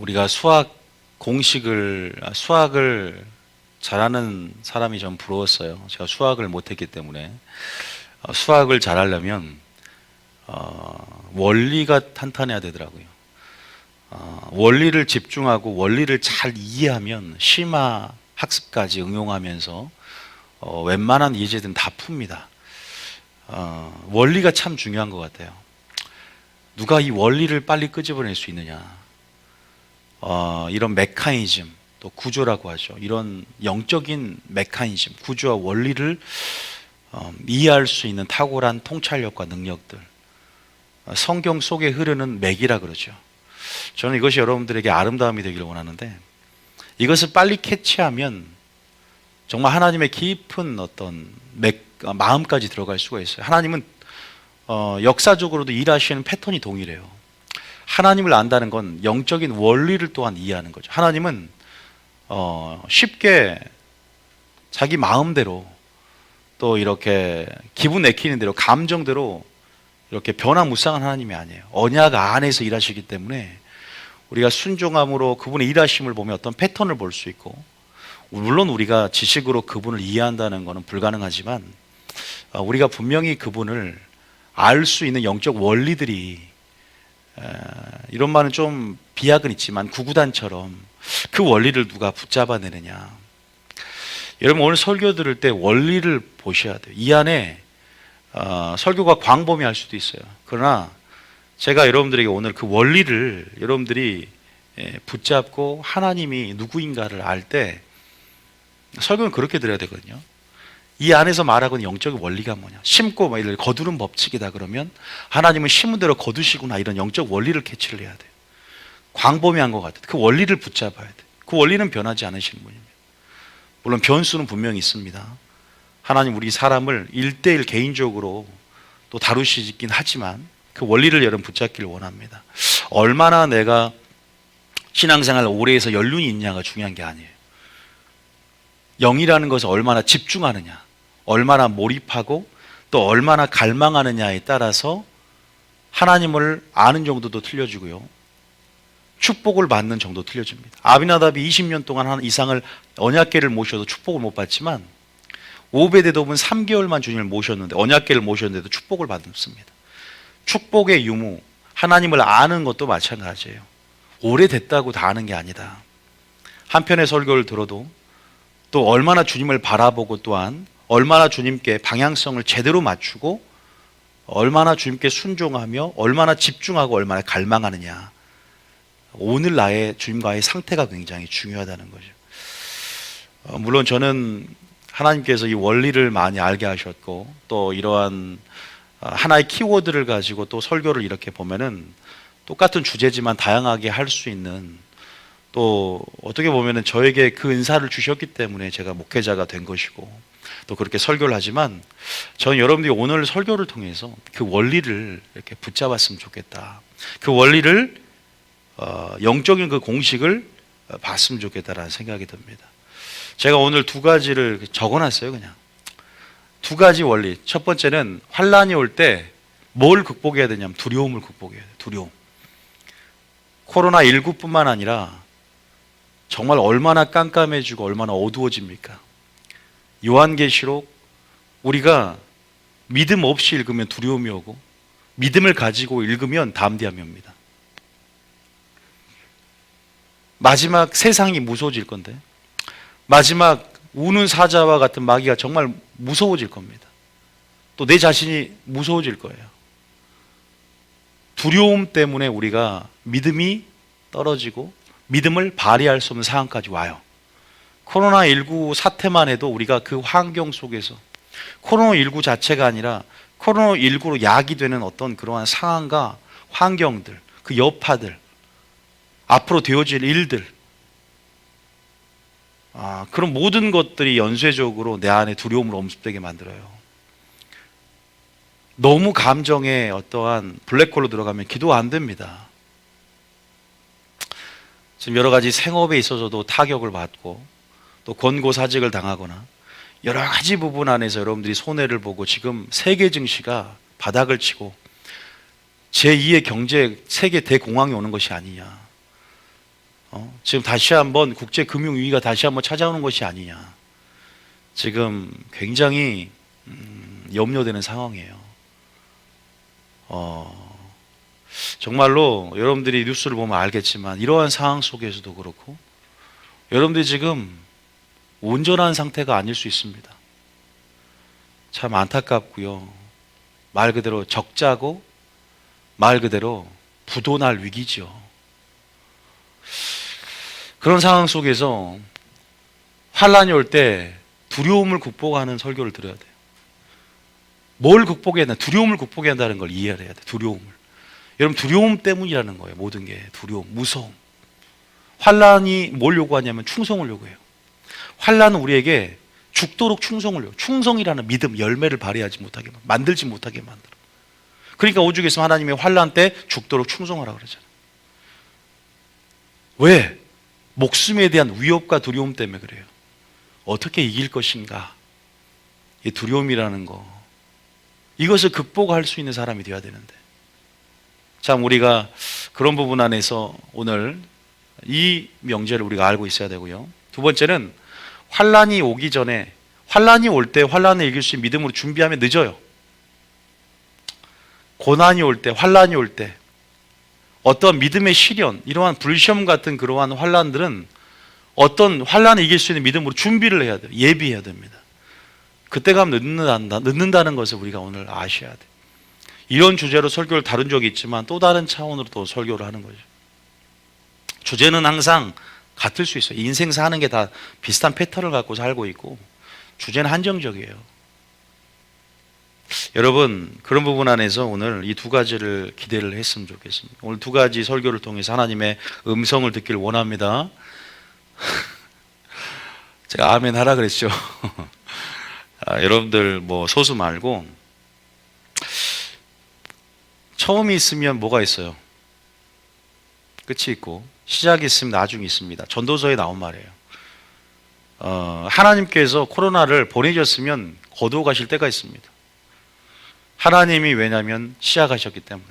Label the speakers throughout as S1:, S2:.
S1: 우리가 수학을 잘하는 사람이 좀 부러웠어요. 제가 수학을 못했기 때문에 수학을 잘하려면 원리가 탄탄해야 되더라고요. 원리를 집중하고 원리를 잘 이해하면 심화 학습까지 응용하면서 웬만한 예제들은 다 풉니다. 원리가 참 중요한 것 같아요. 누가 이 원리를 빨리 끄집어낼 수 있느냐. 이런 메커니즘, 또 구조라고 하죠. 이런 영적인 메커니즘, 구조와 원리를 이해할 수 있는 탁월한 통찰력과 능력들. 성경 속에 흐르는 맥이라 그러죠. 저는 이것이 여러분들에게 아름다움이 되기를 원하는데, 이것을 빨리 캐치하면 정말 하나님의 깊은 어떤 마음까지 들어갈 수가 있어요. 하나님은 역사적으로도 일하시는 패턴이 동일해요. 하나님을 안다는 건 영적인 원리를 또한 이해하는 거죠. 하나님은 쉽게 자기 마음대로 또 이렇게 기분 내키는 대로 감정대로 이렇게 변화무쌍한 하나님이 아니에요. 언약 안에서 일하시기 때문에 우리가 순종함으로 그분의 일하심을 보면 어떤 패턴을 볼 수 있고, 물론 우리가 지식으로 그분을 이해한다는 것은 불가능하지만 우리가 분명히 그분을 알 수 있는 영적 원리들이, 이런 말은 좀 비약은 있지만 구구단처럼 그 원리를 누가 붙잡아내느냐. 여러분, 오늘 설교 들을 때 원리를 보셔야 돼요. 이 안에 설교가 광범위할 수도 있어요. 그러나 제가 여러분들에게 오늘 그 원리를 여러분들이 붙잡고 하나님이 누구인가를 알 때 설교는 그렇게 들어야 되거든요. 이 안에서 말하고 있는 영적인 원리가 뭐냐. 심고 막 이를 거두는 법칙이다 그러면 하나님은 심은 대로 거두시구나, 이런 영적 원리를 캐치를 해야 돼요. 광범위한 것 같아요. 그 원리를 붙잡아야 돼요. 그 원리는 변하지 않으시는 분입니다. 물론 변수는 분명히 있습니다. 하나님 우리 사람을 1대1 개인적으로 또 다루시긴 하지만 그 원리를 여러분 붙잡기를 원합니다. 얼마나 내가 신앙생활 오래 해서 연륜이 있냐가 중요한 게 아니에요. 영이라는 것을 얼마나 집중하느냐, 얼마나 몰입하고 또 얼마나 갈망하느냐에 따라서 하나님을 아는 정도도 틀려지고요, 축복을 받는 정도 틀려집니다. 아비나답이 20년 동안 한 이상을 언약궤를 모셔도 축복을 못 받지만 오베데돔은 3개월만 주님을 모셨는데, 언약궤를 모셨는데도 축복을 받습니다. 축복의 유무, 하나님을 아는 것도 마찬가지예요. 오래됐다고 다 아는 게 아니다. 한편의 설교를 들어도 또 얼마나 주님을 바라보고 또한 얼마나 주님께 방향성을 제대로 맞추고 얼마나 주님께 순종하며 얼마나 집중하고 얼마나 갈망하느냐, 오늘 나의 주님과의 상태가 굉장히 중요하다는 거죠. 물론 저는 하나님께서 이 원리를 많이 알게 하셨고 또 이러한 하나의 키워드를 가지고 또 설교를 이렇게 보면은 똑같은 주제지만 다양하게 할 수 있는, 또 어떻게 보면은 저에게 그 은사를 주셨기 때문에 제가 목회자가 된 것이고 또 그렇게 설교를 하지만, 저는 여러분들이 오늘 설교를 통해서 그 원리를 이렇게 붙잡았으면 좋겠다. 그 원리를 영적인 그 공식을 봤으면 좋겠다라는 생각이 듭니다. 제가 오늘 두 가지를 적어놨어요. 그냥 두 가지 원리. 첫 번째는 환란이 올 때 뭘 극복해야 되냐면 두려움을 극복해야 돼요. 두려움. 코로나19뿐만 아니라 정말 얼마나 깜깜해지고 얼마나 어두워집니까? 요한계시록, 우리가 믿음 없이 읽으면 두려움이 오고 믿음을 가지고 읽으면 담대함이 옵니다. 마지막 세상이 무서워질 건데, 마지막 우는 사자와 같은 마귀가 정말 무서워질 겁니다. 또 내 자신이 무서워질 거예요. 두려움 때문에 우리가 믿음이 떨어지고 믿음을 발휘할 수 없는 상황까지 와요. 코로나19 사태만 해도 우리가 그 환경 속에서, 코로나19 자체가 아니라 코로나19로 야기되는 어떤 그러한 상황과 환경들, 그 여파들, 앞으로 되어질 일들, 그런 모든 것들이 연쇄적으로 내 안에 두려움을 엄습되게 만들어요. 너무 감정에 어떠한 블랙홀로 들어가면 기도 안 됩니다. 지금 여러 가지 생업에 있어서도 타격을 받고 또 권고사직을 당하거나 여러 가지 부분 안에서 여러분들이 손해를 보고 지금 세계 증시가 바닥을 치고 제2의 경제 세계 대공황이 오는 것이 아니냐. 지금 다시 한번 국제금융위기가 다시 한번 찾아오는 것이 아니냐. 지금 굉장히 염려되는 상황이에요. 정말로 여러분들이 뉴스를 보면 알겠지만 이러한 상황 속에서도 그렇고 여러분들이 지금 온전한 상태가 아닐 수 있습니다. 참 안타깝고요. 말 그대로 적자고 말 그대로 부도날 위기죠. 그런 상황 속에서 환란이 올 때 두려움을 극복하는 설교를 들어야 돼요. 뭘 극복해야 되나? 두려움을 극복해야 한다는 걸 이해해야 돼요. 두려움을. 여러분 두려움 때문이라는 거예요. 모든 게 두려움, 무서움. 환란이 뭘 요구하냐면 충성을 요구해요. 환란은 우리에게 죽도록 충성을 요구해요. 충성이라는 믿음, 열매를 발휘하지 못하게 만들지 못하게 만들어. 그러니까 오죽했으면 하나님이 환란 때 죽도록 충성하라고 그러잖아요. 왜? 목숨에 대한 위협과 두려움 때문에 그래요. 어떻게 이길 것인가? 이 두려움이라는 거. 이것을 극복할 수 있는 사람이 되어야 되는데. 참 우리가 그런 부분 안에서 오늘 이 명제를 우리가 알고 있어야 되고요. 두 번째는 환란이 오기 전에 환란이 올 때 환란을 이길 수 있는 믿음으로 준비하면 늦어요. 고난이 올 때, 환란이 올 때 어떤 믿음의 시련, 이러한 불시험 같은 그러한 환란들은 어떤 환란을 이길 수 있는 믿음으로 준비를 해야 돼요. 예비해야 됩니다. 그때 가면 늦는다는 것을 우리가 오늘 아셔야 돼요. 이런 주제로 설교를 다룬 적이 있지만 또 다른 차원으로 또 설교를 하는 거죠. 주제는 항상 같을 수 있어요. 인생 사는 게 다 비슷한 패턴을 갖고 살고 있고 주제는 한정적이에요. 여러분 그런 부분 안에서 오늘 이 두 가지를 기대를 했으면 좋겠습니다. 오늘 두 가지 설교를 통해서 하나님의 음성을 듣기를 원합니다. 제가 아멘 하라 그랬죠. 여러분들 뭐 소수 말고 처음이 있으면 뭐가 있어요? 끝이 있고 시작이 있으면 나중이 있습니다. 전도서에 나온 말이에요. 하나님께서 코로나를 보내셨으면 거두어 가실 때가 있습니다. 하나님이 왜냐하면 시작하셨기 때문에.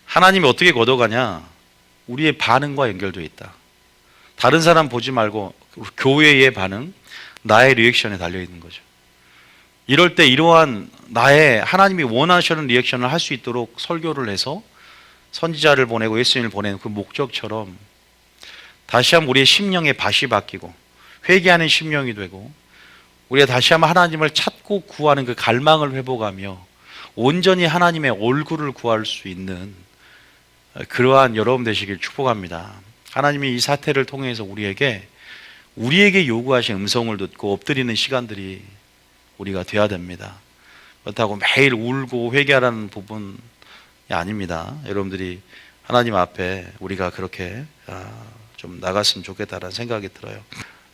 S1: 하나님이 어떻게 거둬가냐? 우리의 반응과 연결되어 있다. 다른 사람 보지 말고 교회의 반응, 나의 리액션에 달려있는 거죠. 이럴 때 이러한 나의 하나님이 원하시는 리액션을 할 수 있도록 설교를 해서 선지자를 보내고 예수님을 보내는 그 목적처럼 다시 한번 우리의 심령의 밭이 바뀌고 회개하는 심령이 되고 우리가 다시 한번 하나님을 찾고 구하는 그 갈망을 회복하며 온전히 하나님의 얼굴을 구할 수 있는 그러한 여러분 되시길 축복합니다. 하나님이 이 사태를 통해서 우리에게 요구하신 음성을 듣고 엎드리는 시간들이 우리가 돼야 됩니다. 그렇다고 매일 울고 회개하라는 부분이 아닙니다. 여러분들이 하나님 앞에 우리가 그렇게 좀 나갔으면 좋겠다라는 생각이 들어요.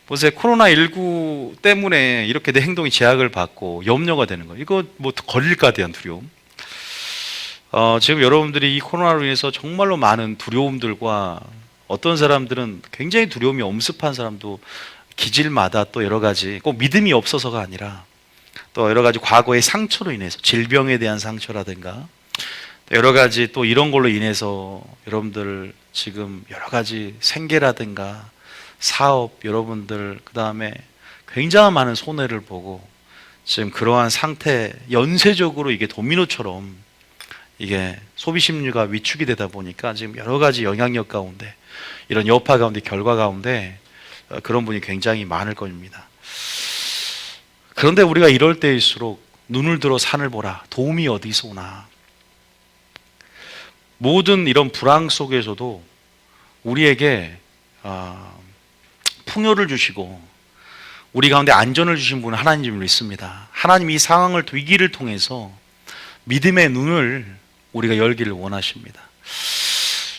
S1: 보세요. 코로나19 때문에 이렇게 내 행동이 제약을 받고 염려가 되는 거예요. 이거 뭐 걸릴까 대한 두려움. 지금 여러분들이 이 코로나로 인해서 정말로 많은 두려움들과 어떤 사람들은 굉장히 두려움이 엄습한 사람도 기질마다 또 여러 가지 꼭 믿음이 없어서가 아니라 또 여러 가지 과거의 상처로 인해서 질병에 대한 상처라든가 여러 가지 또 이런 걸로 인해서 여러분들 지금 여러 가지 생계라든가 사업 여러분들 그 다음에 굉장히 많은 손해를 보고 지금 그러한 상태 연쇄적으로 이게 도미노처럼 이게 소비 심리가 위축이 되다 보니까 지금 여러 가지 영향력 가운데 이런 여파 가운데 결과 가운데 그런 분이 굉장히 많을 겁니다. 그런데 우리가 이럴 때일수록 눈을 들어 산을 보라. 도움이 어디서 오나. 모든 이런 불황 속에서도 우리에게 풍요를 주시고 우리 가운데 안전을 주신 분은 하나님을 믿습니다. 하나님이 이 상황을 위기를 통해서 믿음의 눈을 우리가 열기를 원하십니다.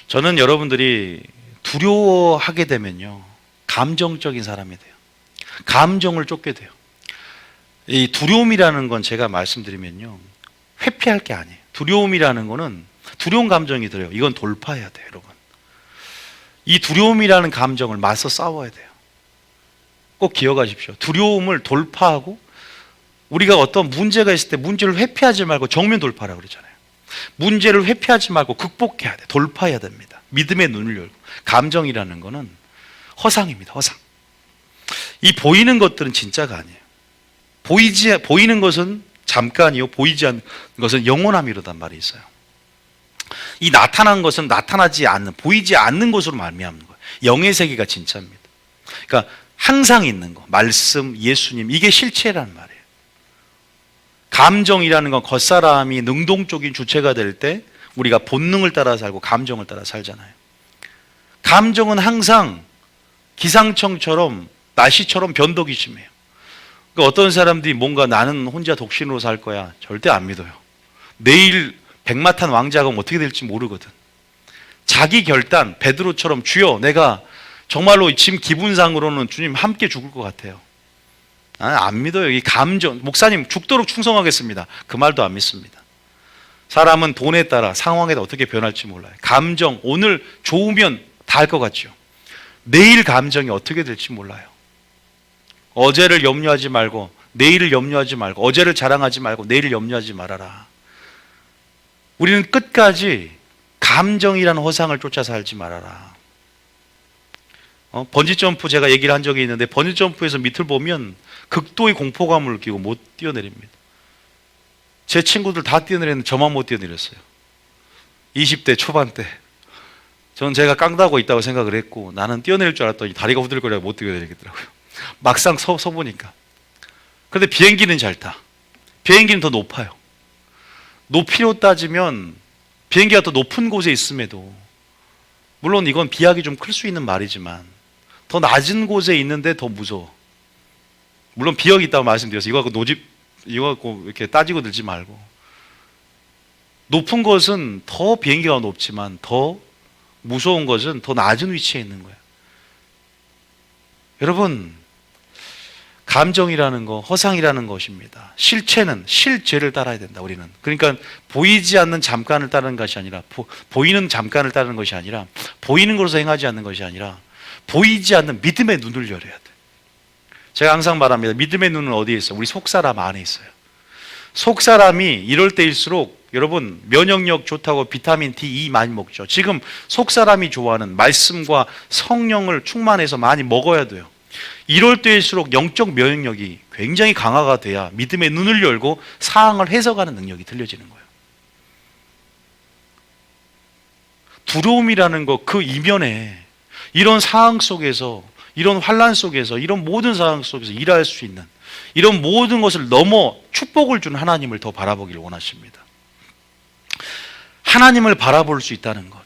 S1: 저는 여러분들이 두려워하게 되면요 감정적인 사람이 돼요. 감정을 쫓게 돼요. 이 두려움이라는 건 제가 말씀드리면요 회피할 게 아니에요. 두려움이라는 거는 두려운 감정이 들어요. 이건 돌파해야 돼요, 여러분. 이 두려움이라는 감정을 맞서 싸워야 돼요. 꼭 기억하십시오. 두려움을 돌파하고 우리가 어떤 문제가 있을 때 문제를 회피하지 말고 정면 돌파라고 그러잖아요. 문제를 회피하지 말고 극복해야 돼. 돌파해야 됩니다. 믿음의 눈을 열고. 감정이라는 거는 허상입니다. 허상. 이 보이는 것들은 진짜가 아니에요. 보이는 것은 잠깐이요, 보이지 않는 것은 영원함이라단 말이 있어요. 이 나타난 것은 나타나지 않는, 보이지 않는 것으로 말미암는 거예요. 영의 세계가 진짜입니다. 그러니까 항상 있는 거, 말씀, 예수님, 이게 실체라는 말이에요. 감정이라는 건 겉사람이 능동적인 주체가 될 때 우리가 본능을 따라 살고 감정을 따라 살잖아요. 감정은 항상 기상청처럼, 날씨처럼 변덕이 심해요. 그러니까 어떤 사람들이 뭔가 나는 혼자 독신으로 살 거야, 절대 안 믿어요. 내일 백마탄 왕자가 어떻게 될지 모르거든. 자기 결단, 베드로처럼 주여 내가 정말로 지금 기분상으로는 주님 함께 죽을 것 같아요. 안 믿어요. 이 감정, 목사님 죽도록 충성하겠습니다, 그 말도 안 믿습니다. 사람은 돈에 따라 상황에 따라 어떻게 변할지 몰라요. 감정, 오늘 좋으면 다 할 것 같죠. 내일 감정이 어떻게 될지 몰라요. 어제를 염려하지 말고 내일을 염려하지 말고, 어제를 자랑하지 말고 내일을 염려하지 말아라. 우리는 끝까지 감정이라는 허상을 쫓아 살지 말아라. 번지점프 제가 얘기를 한 적이 있는데, 번지점프에서 밑을 보면 극도의 공포감을 느끼고 못 뛰어내립니다. 제 친구들 다 뛰어내렸는데 저만 못 뛰어내렸어요. 20대 초반 때 저는 제가 깡다고 있다고 생각을 했고, 나는 뛰어내릴 줄 알았더니 다리가 후들거려서 못 뛰어내리겠더라고요. 막상 서보니까. 그런데 비행기는 잘 타. 비행기는 더 높아요. 높이로 따지면 비행기가 더 높은 곳에 있음에도, 물론 이건 비약이 좀 클 수 있는 말이지만 더 낮은 곳에 있는데 더 무서워. 물론 비역이 있다고 말씀드렸어요. 이거 갖고 이렇게 따지고 들지 말고, 높은 것은 더 비행기가 높지만 더 무서운 것은 더 낮은 위치에 있는 거예요. 여러분, 감정이라는 거 허상이라는 것입니다. 실체는 실제를 따라야 된다, 우리는. 그러니까 보이지 않는 잠깐을 따르는 것이 아니라, 보이는 잠깐을 따르는 것이 아니라, 보이는 것으로 행하지 않는 것이 아니라 보이지 않는 믿음의 눈을 열어야 돼. 제가 항상 말합니다. 믿음의 눈은 어디에 있어요? 우리 속사람 안에 있어요. 속사람이 이럴 때일수록 여러분 면역력 좋다고 비타민 D, E 많이 먹죠. 지금 속사람이 좋아하는 말씀과 성령을 충만해서 많이 먹어야 돼요. 이럴 때일수록 영적 면역력이 굉장히 강화가 돼야 믿음의 눈을 열고 상황을 해석하는 능력이 들려지는 거예요. 두려움이라는 것, 그 이면에 이런 상황 속에서, 이런 환난 속에서, 이런 모든 상황 속에서 일할 수 있는, 이런 모든 것을 넘어 축복을 준 하나님을 더 바라보기를 원하십니다. 하나님을 바라볼 수 있다는 것,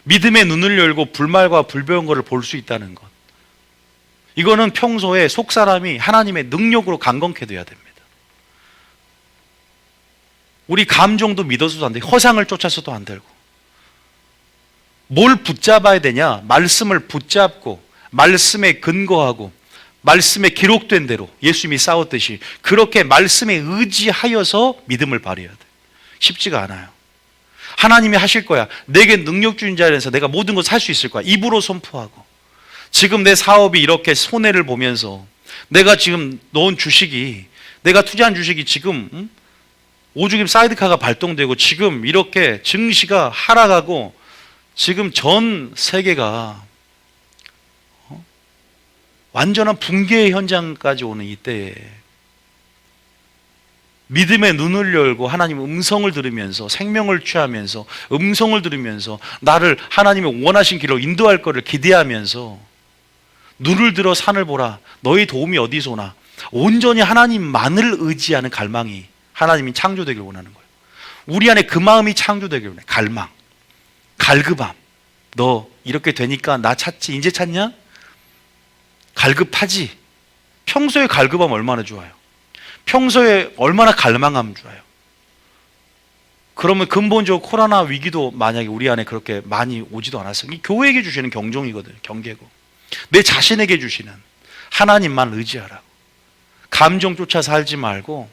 S1: 믿음의 눈을 열고 불말과 불배운 것을 볼 수 있다는 것, 이거는 평소에 속사람이 하나님의 능력으로 강건케 돼야 됩니다. 우리 감정도 믿어서도 안 돼. 허상을 쫓아서도 안 되고. 뭘 붙잡아야 되냐? 말씀을 붙잡고 말씀에 근거하고 말씀에 기록된 대로 예수님이 싸웠듯이 그렇게 말씀에 의지하여서 믿음을 발휘해야 돼. 쉽지가 않아요. 하나님이 하실 거야. 내게 능력 주신 자리에서 내가 모든 것을 할 수 있을 거야. 입으로 선포하고. 지금 내 사업이 이렇게 손해를 보면서, 내가 지금 넣은 주식이, 내가 투자한 주식이 지금 오죽임 사이드카가 발동되고 지금 이렇게 증시가 하락하고 지금 전 세계가 완전한 붕괴의 현장까지 오는 이때에 믿음의 눈을 열고 하나님의 음성을 들으면서, 생명을 취하면서 음성을 들으면서 나를 하나님의 원하신 길로 인도할 것을 기대하면서, 눈을 들어 산을 보라, 너의 도움이 어디서 오나, 온전히 하나님만을 의지하는 갈망이 하나님이 창조되길 원하는 거예요. 우리 안에 그 마음이 창조되길 원해요. 갈망, 갈급함. 너 이렇게 되니까 나 찾지, 이제 찾냐? 갈급하지. 평소에 갈급하면 얼마나 좋아요. 평소에 얼마나 갈망하면 좋아요. 그러면 근본적으로 코로나 위기도 만약에 우리 안에 그렇게 많이 오지도 않았어요. 이 교회에게 주시는 경종이거든요. 경계고. 내 자신에게 주시는 하나님만 의지하라고. 감정 쫓아 살지 말고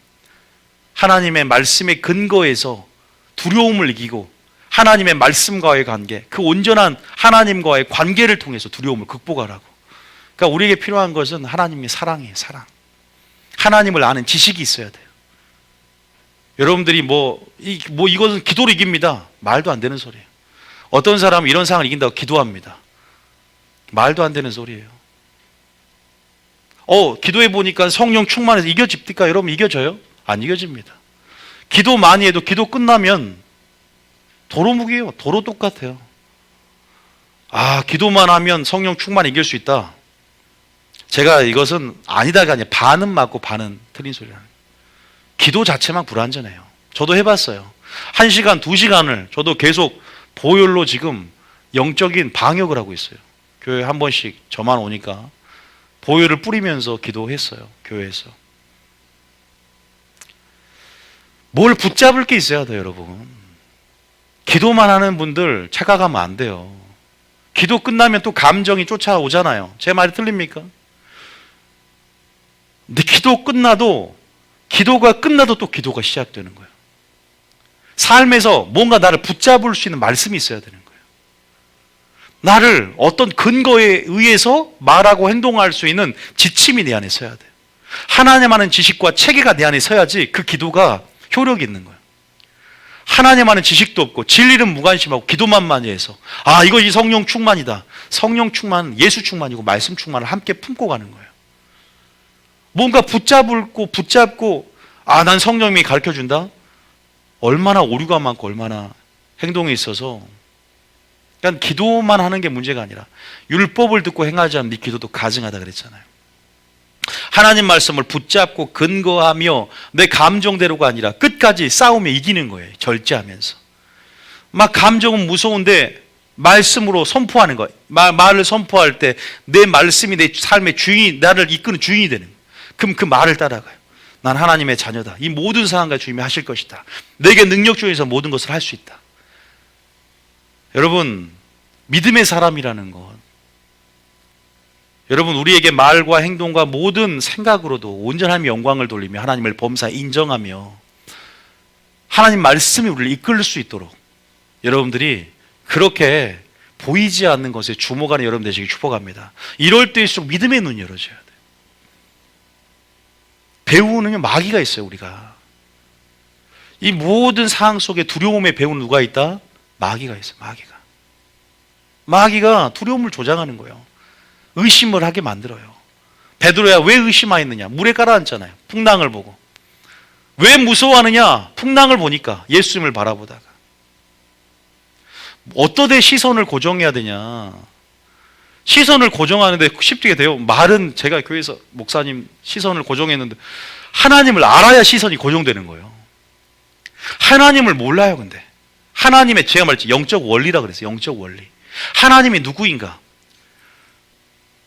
S1: 하나님의 말씀의 근거에서 두려움을 이기고 하나님의 말씀과의 관계, 그 온전한 하나님과의 관계를 통해서 두려움을 극복하라고. 그러니까 우리에게 필요한 것은 하나님의 사랑이에요. 사랑. 하나님을 아는 지식이 있어야 돼요. 여러분들이 이것은 기도로 이깁니다. 말도 안 되는 소리예요. 어떤 사람은 이런 상황을 이긴다고 기도합니다. 말도 안 되는 소리예요. 기도해 보니까 성령 충만해서 이겨집니까? 여러분 이겨져요? 안 이겨집니다. 기도 많이 해도 기도 끝나면 도루묵이에요. 도로 똑같아요. 기도만 하면 성령 충만 이길 수 있다. 제가 이것은 아니다가 아니라 반은 맞고 반은 틀린 소리라는 거예요. 기도 자체만 불완전해요. 저도 해봤어요. 1시간, 2시간을 저도 계속 보혈로 지금 영적인 방역을 하고 있어요. 교회 한 번씩 저만 오니까 보혈을 뿌리면서 기도했어요. 교회에서. 뭘 붙잡을 게 있어야 돼요, 여러분. 기도만 하는 분들 착각하면 안 돼요. 기도 끝나면 또 감정이 쫓아오잖아요. 제 말이 틀립니까? 근데 기도가 끝나도 또 기도가 시작되는 거예요. 삶에서 뭔가 나를 붙잡을 수 있는 말씀이 있어야 되는 거예요. 나를 어떤 근거에 의해서 말하고 행동할 수 있는 지침이 내 안에 서야 돼요. 하나님 아는 지식과 체계가 내 안에 서야지 그 기도가 효력이 있는 거예요. 하나님 아는 지식도 없고 진리는 무관심하고 기도만 많이 해서 이것이 성령 충만이다. 성령 충만, 예수 충만이고 말씀 충만을 함께 품고 가는 거예요. 뭔가 붙잡고 난 성령님이 가르쳐준다? 얼마나 오류가 많고 얼마나 행동에 있어서 그러니까 기도만 하는 게 문제가 아니라 율법을 듣고 행하지 않는 네 기도도 가증하다 그랬잖아요. 하나님 말씀을 붙잡고 근거하며 내 감정대로가 아니라 끝까지 싸우며 이기는 거예요. 절제하면서. 막 감정은 무서운데 말씀으로 선포하는 거예요. 말을 선포할 때 내 말씀이 내 삶의 주인, 나를 이끄는 주인이 되는 거예요. 그럼 그 말을 따라가요. 난 하나님의 자녀다. 이 모든 상황과 주님이 하실 것이다. 내게 능력 중에서 모든 것을 할 수 있다. 여러분, 믿음의 사람이라는 것, 여러분 우리에게 말과 행동과 모든 생각으로도 온전함의 영광을 돌리며 하나님을 범사 인정하며 하나님 말씀이 우리를 이끌 수 있도록 여러분들이 그렇게 보이지 않는 것에 주목하는 여러분 되시길 축복합니다. 이럴 때일수록 믿음의 눈이 열어져야 돼요. 배우는 마귀가 있어요. 우리가 이 모든 상황 속에 두려움의 배우는 누가 있다? 마귀가 있어요. 마귀가 두려움을 조장하는 거예요. 의심을 하게 만들어요. 베드로야 왜 의심하였느냐? 물에 가라앉잖아요. 풍랑을 보고. 왜 무서워하느냐? 풍랑을 보니까 예수님을 바라보다가. 어떠대 시선을 고정해야 되냐? 시선을 고정하는데 쉽게 돼요. 말은 제가 교회에서 목사님 시선을 고정했는데 하나님을 알아야 시선이 고정되는 거예요. 하나님을 몰라요. 근데 하나님의 제가 말했지 영적 원리라 그랬어요. 영적 원리. 하나님이 누구인가?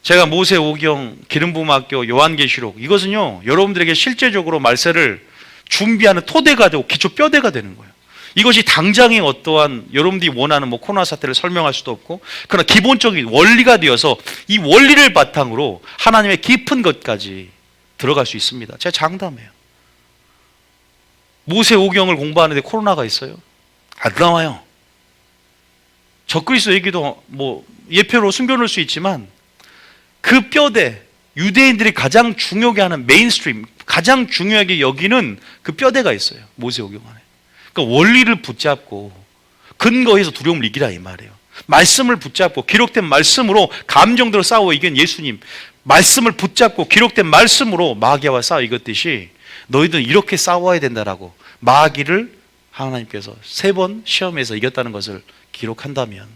S1: 제가 모세오경, 기름부음학교, 요한계시록 이것은요 여러분들에게 실제적으로 말세를 준비하는 토대가 되고 기초 뼈대가 되는 거예요. 이것이 당장의 어떠한 여러분들이 원하는 코로나 사태를 설명할 수도 없고 그러나 기본적인 원리가 되어서 이 원리를 바탕으로 하나님의 깊은 것까지 들어갈 수 있습니다. 제가 장담해요. 모세오경을 공부하는데 코로나가 있어요? 안 나와요. 적그리스도 얘기도 예표로 숨겨놓을 수 있지만 그 뼈대, 유대인들이 가장 중요하게 하는 메인스트림, 가장 중요하게 여기는 그 뼈대가 있어요. 모세오경 안에. 그러니까 원리를 붙잡고 근거해서 두려움을 이기라 이 말이에요. 말씀을 붙잡고 기록된 말씀으로 감정대로 싸워 이긴 예수님, 말씀을 붙잡고 기록된 말씀으로 마귀와 싸워 이겼듯이 너희들은 이렇게 싸워야 된다라고 마귀를 하나님께서 3번 시험에서 이겼다는 것을 기록한다면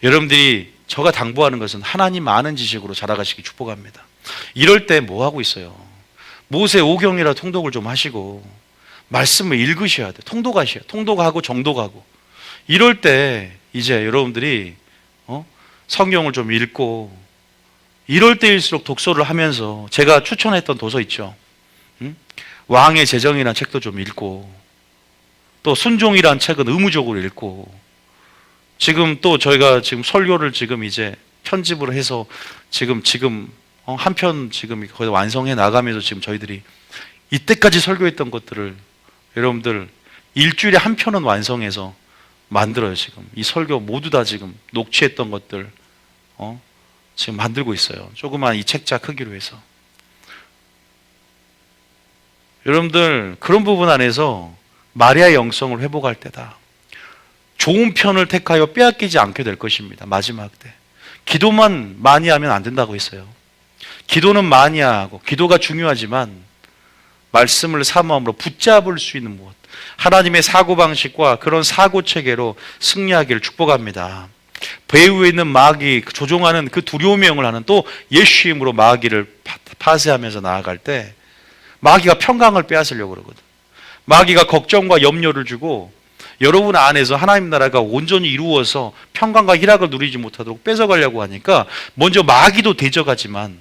S1: 여러분들이 저가 당부하는 것은 하나님 아는 지식으로 자라가시기 축복합니다. 이럴 때 뭐 하고 있어요? 모세오경이라 통독을 좀 하시고 말씀을 읽으셔야 돼요. 통독하고 정독하고 이럴 때 이제 여러분들이 성경을 좀 읽고 이럴 때일수록 독서를 하면서 제가 추천했던 도서 있죠. 왕의 재정이라는 책도 좀 읽고 또 순종이라는 책은 의무적으로 읽고 지금 또 저희가 지금 설교를 지금 이제 편집을 해서 지금 한 편 지금 거의 완성해 나가면서 지금 저희들이 이때까지 설교했던 것들을 여러분들 일주일에 한 편은 완성해서 만들어요. 지금 이 설교 모두 다 지금 녹취했던 것들 지금 만들고 있어요. 조그만 이 책자 크기로 해서 여러분들 그런 부분 안에서 마리아의 영성을 회복할 때다. 좋은 편을 택하여 빼앗기지 않게 될 것입니다. 마지막 때. 기도만 많이 하면 안 된다고 했어요. 기도는 많이 하고 기도가 중요하지만 말씀을 사모함으로 붙잡을 수 있는 무엇, 하나님의 사고방식과 그런 사고체계로 승리하기를 축복합니다. 배후에 있는 마귀 조종하는 그 두려움의 영을 하는 또 예수 이름으로 마귀를 파쇄하면서 나아갈 때 마귀가 평강을 빼앗으려고 그러거든. 마귀가 걱정과 염려를 주고 여러분 안에서 하나님 나라가 온전히 이루어서 평강과 희락을 누리지 못하도록 뺏어가려고 하니까 먼저 마귀도 대적하지만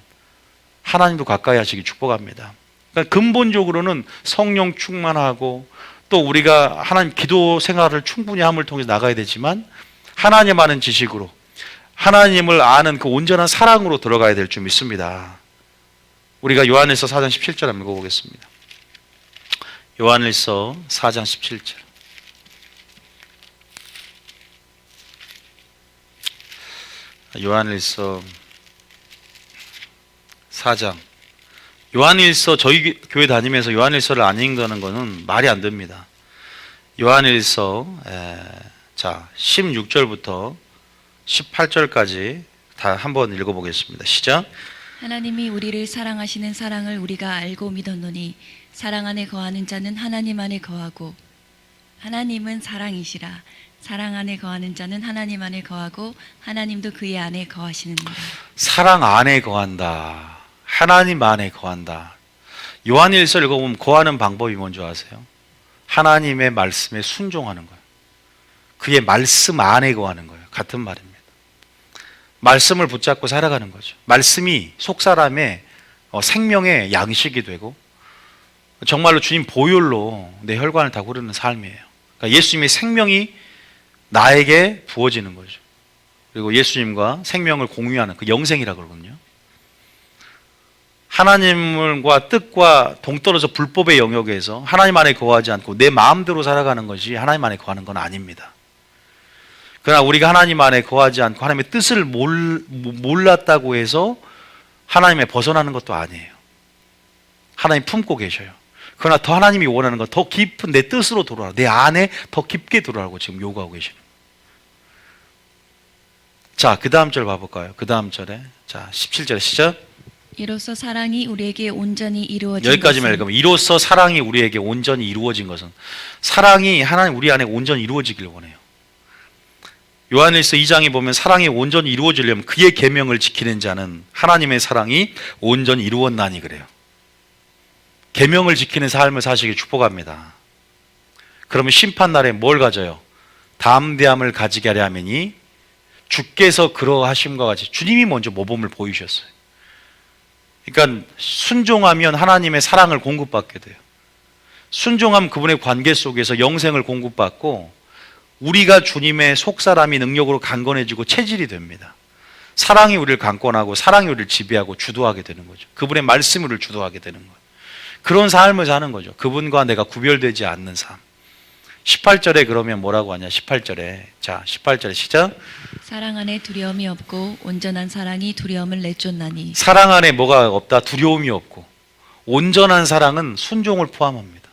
S1: 하나님도 가까이 하시기 축복합니다. 그러니까 근본적으로는 성령 충만하고 또 우리가 하나님 기도 생활을 충분히 함을 통해서 나가야 되지만 하나님 아는 지식으로 하나님을 아는 그 온전한 사랑으로 들어가야 될 줄 믿습니다. 우리가 요한일서 4장 17절 한번 읽어보겠습니다. 요한일서 4장 17절. 요한일서 4장. 요한일서 저희 교회 다니면서 요한일서를 안 읽는 거는 말이 안 됩니다. 요한일서 16절부터 18절까지 다 한번 읽어보겠습니다. 시작.
S2: 하나님이 우리를 사랑하시는 사랑을 우리가 알고 믿었노니 사랑 안에 거하는 자는 하나님 안에 거하고 하나님은 사랑이시라. 사랑 안에 거하는 자는 하나님 안에 거하고 하나님도 그의 안에 거하시느니라.
S1: 사랑 안에 거한다. 하나님 안에 거한다. 요한일서 읽어보면 거하는 방법이 뭔지 아세요? 하나님의 말씀에 순종하는 거예요. 그의 말씀 안에 거하는 거예요. 같은 말입니다. 말씀을 붙잡고 살아가는 거죠. 말씀이 속사람의 생명의 양식이 되고 정말로 주님 보혈로 내 혈관을 다 구르는 삶이에요. 그러니까 예수님의 생명이 나에게 부어지는 거죠. 그리고 예수님과 생명을 공유하는 그 영생이라고 그러거든요. 하나님과 뜻과 동떨어져 불법의 영역에서 하나님 안에 거하지 않고 내 마음대로 살아가는 것이 하나님 안에 거하는 건 아닙니다. 그러나 우리가 하나님 안에 거하지 않고 하나님의 뜻을 몰랐다고 해서 하나님에 벗어나는 것도 아니에요. 하나님 품고 계셔요. 그러나 더 하나님이 원하는 건 더 깊은 내 뜻으로 돌아라. 내 안에 더 깊게 돌아라고 지금 요구하고 계시는 거예요. 자, 그 다음 절 봐볼까요? 그 다음 절에. 자, 17절에 시작.
S2: 이로써 사랑이 우리에게 온전히 이루어진
S1: 여기까지만
S2: 것은
S1: 읽으면 이로써 사랑이 우리에게 온전히 이루어진 것은 사랑이 하나님 우리 안에 온전히 이루어지길 원해요. 요한일서 2장에 보면 사랑이 온전히 이루어지려면 그의 계명을 지키는 자는 하나님의 사랑이 온전히 이루었나니 그래요. 계명을 지키는 삶을 사시길 축복합니다. 그러면 심판날에 뭘 가져요? 담대함을 가지게 하려 하매니 주께서 그러하심과 같이 주님이 먼저 모범을 보이셨어요. 그러니까 순종하면 하나님의 사랑을 공급받게 돼요. 순종하면 그분의 관계 속에서 영생을 공급받고 우리가 주님의 속사람이 능력으로 강건해지고 체질이 됩니다. 사랑이 우리를 강권하고 사랑이 우리를 지배하고 주도하게 되는 거죠. 그분의 말씀이 우리를 주도하게 되는 거예요. 그런 삶을 사는 거죠. 그분과 내가 구별되지 않는 삶. 18절에 그러면 뭐라고 하냐? 18절에. 자, 18절에 시작.
S2: 사랑 안에 두려움이 없고 온전한 사랑이 두려움을 내쫓나니.
S1: 사랑 안에 뭐가 없다? 두려움이 없고 온전한 사랑은 순종을 포함합니다.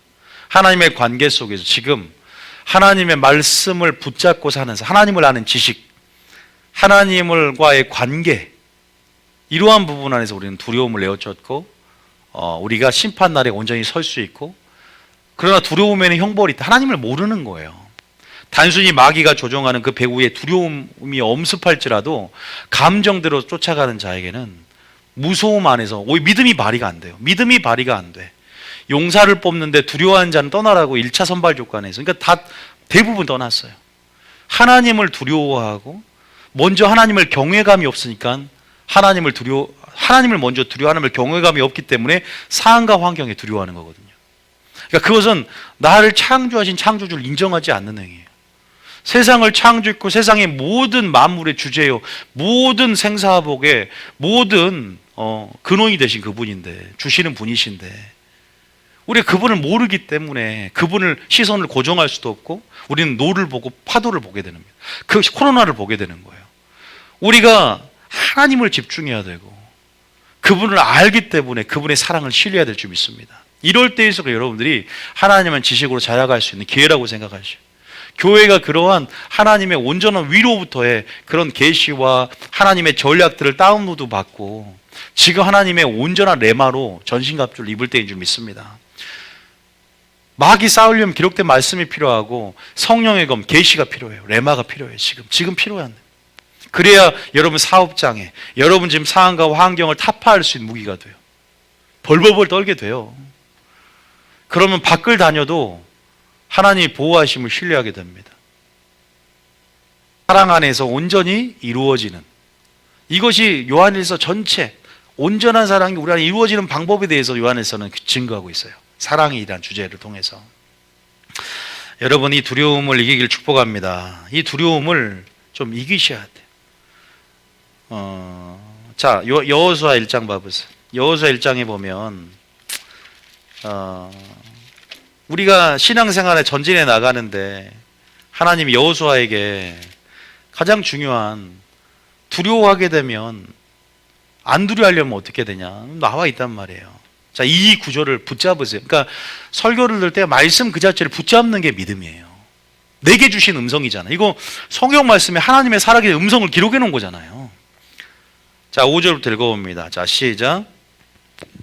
S1: 하나님의 관계 속에서 지금 하나님의 말씀을 붙잡고 사는 하나님을 아는 지식, 하나님과의 관계, 이러한 부분 안에서 우리는 두려움을 내어쫓고 우리가 심판날에 온전히 설 수 있고, 그러나 두려움에는 형벌이 있다. 하나님을 모르는 거예요. 단순히 마귀가 조종하는 그 배후에 두려움이 엄습할지라도 감정대로 쫓아가는 자에게는 무서움 안에서 오히려 믿음이 발휘가 안 돼요. 믿음이 발휘가 안 돼. 용사를 뽑는데 두려워하는 자는 떠나라고 1차 선발 조건에서, 그러니까 다 대부분 떠났어요. 하나님을 두려워하고 먼저 하나님을 경외감이 없으니까 하나님을 먼저 두려워, 하나님을 경외감이 없기 때문에 상황과 환경에 두려워하는 거거든요. 그러니까 그것은 나를 창조하신 창조주를 인정하지 않는 행위예요. 세상을 창조했고 세상의 모든 만물의 주제요, 모든 생사복의 모든 근원이 되신 그분인데, 주시는 분이신데 우리가 그분을 모르기 때문에 그분을 시선을 고정할 수도 없고 우리는 노를 보고 파도를 보게 되는 거예요. 그 코로나를 보게 되는 거예요. 우리가 하나님을 집중해야 되고 그분을 알기 때문에 그분의 사랑을 신뢰해야 될 줄 믿습니다. 이럴 때일수록 여러분들이 하나님은 지식으로 자라갈 수 있는 기회라고 생각하시오. 교회가 그러한 하나님의 온전한 위로부터의 그런 계시와 하나님의 전략들을 다운로드 받고 지금 하나님의 온전한 레마로 전신갑주를 입을 때인 줄 믿습니다. 마귀 싸우려면 기록된 말씀이 필요하고 성령의 검, 계시가 필요해요. 레마가 필요해요. 지금 필요한. 그래야 여러분 사업장에 여러분 지금 상황과 환경을 타파할 수 있는 무기가 돼요. 벌벌벌 떨게 돼요. 그러면 밖을 다녀도 하나님이 보호하심을 신뢰하게 됩니다. 사랑 안에서 온전히 이루어지는, 이것이 요한일서 전체 온전한 사랑이 우리 안에 이루어지는 방법에 대해서 요한일서는 증거하고 있어요. 사랑이란 주제를 통해서. 여러분, 이 두려움을 이기길 축복합니다. 이 두려움을 좀 이기셔야 돼요. 자, 여호수아 1장 봐보세요. 여호수아 1장에 보면 우리가 신앙생활에 전진해 나가는데 하나님이 여호수아에게 가장 중요한, 두려워하게 되면 안 두려워하려면 어떻게 되냐 나와 있단 말이에요. 자, 이 구절을 붙잡으세요. 그러니까 설교를 들 때 말씀 그 자체를 붙잡는 게 믿음이에요. 내게 주신 음성이잖아요. 이거 성경 말씀에 하나님의 살아계신 음성을 기록해 놓은 거잖아요. 자, 5절부터 읽어봅니다. 자, 시작.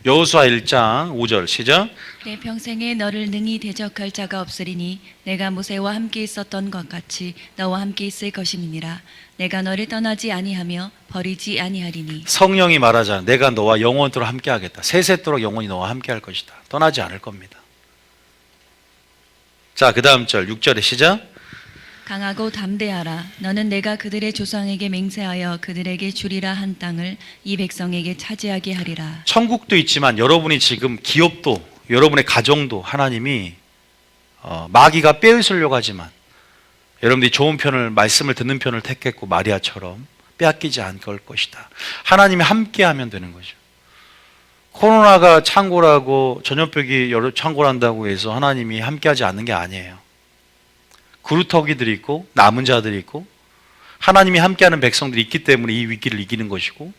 S1: 여호수아 1장 5절 시작.
S2: 내 평생에 너를 능히 대적할 자가 없으리니 내가 모세와 함께 있었던 것 같이 너와 함께 있을 것임이니라. 내가 너를 떠나지 아니하며 버리지 아니하리니.
S1: 성령이 말하잖아요. 내가 너와 영원토록 함께 하겠다. 세세토록 영원히 너와 함께 할 것이다. 떠나지 않을 겁니다. 자, 그 다음 절 6절에 시작.
S2: 강하고 담대하라. 너는 내가 그들의 조상에게 맹세하여 그들에게 주리라 한 땅을 이 백성에게 차지하게 하리라.
S1: 천국도 있지만 여러분이 지금 기업도, 여러분의 가정도 하나님이 마귀가 빼앗으려고 하지만 여러분들이 좋은 편을, 말씀을 듣는 편을 택했고 마리아처럼 빼앗기지 않을 것이다. 하나님이 함께하면 되는 거죠. 코로나가 창고라고, 전염병이 여러 창고란다고 해서 하나님이 함께하지 않는 게 아니에요. 그루터기들이 있고 남은 자들이 있고 하나님이 함께하는 백성들이 있기 때문에 이 위기를 이기는 것이고,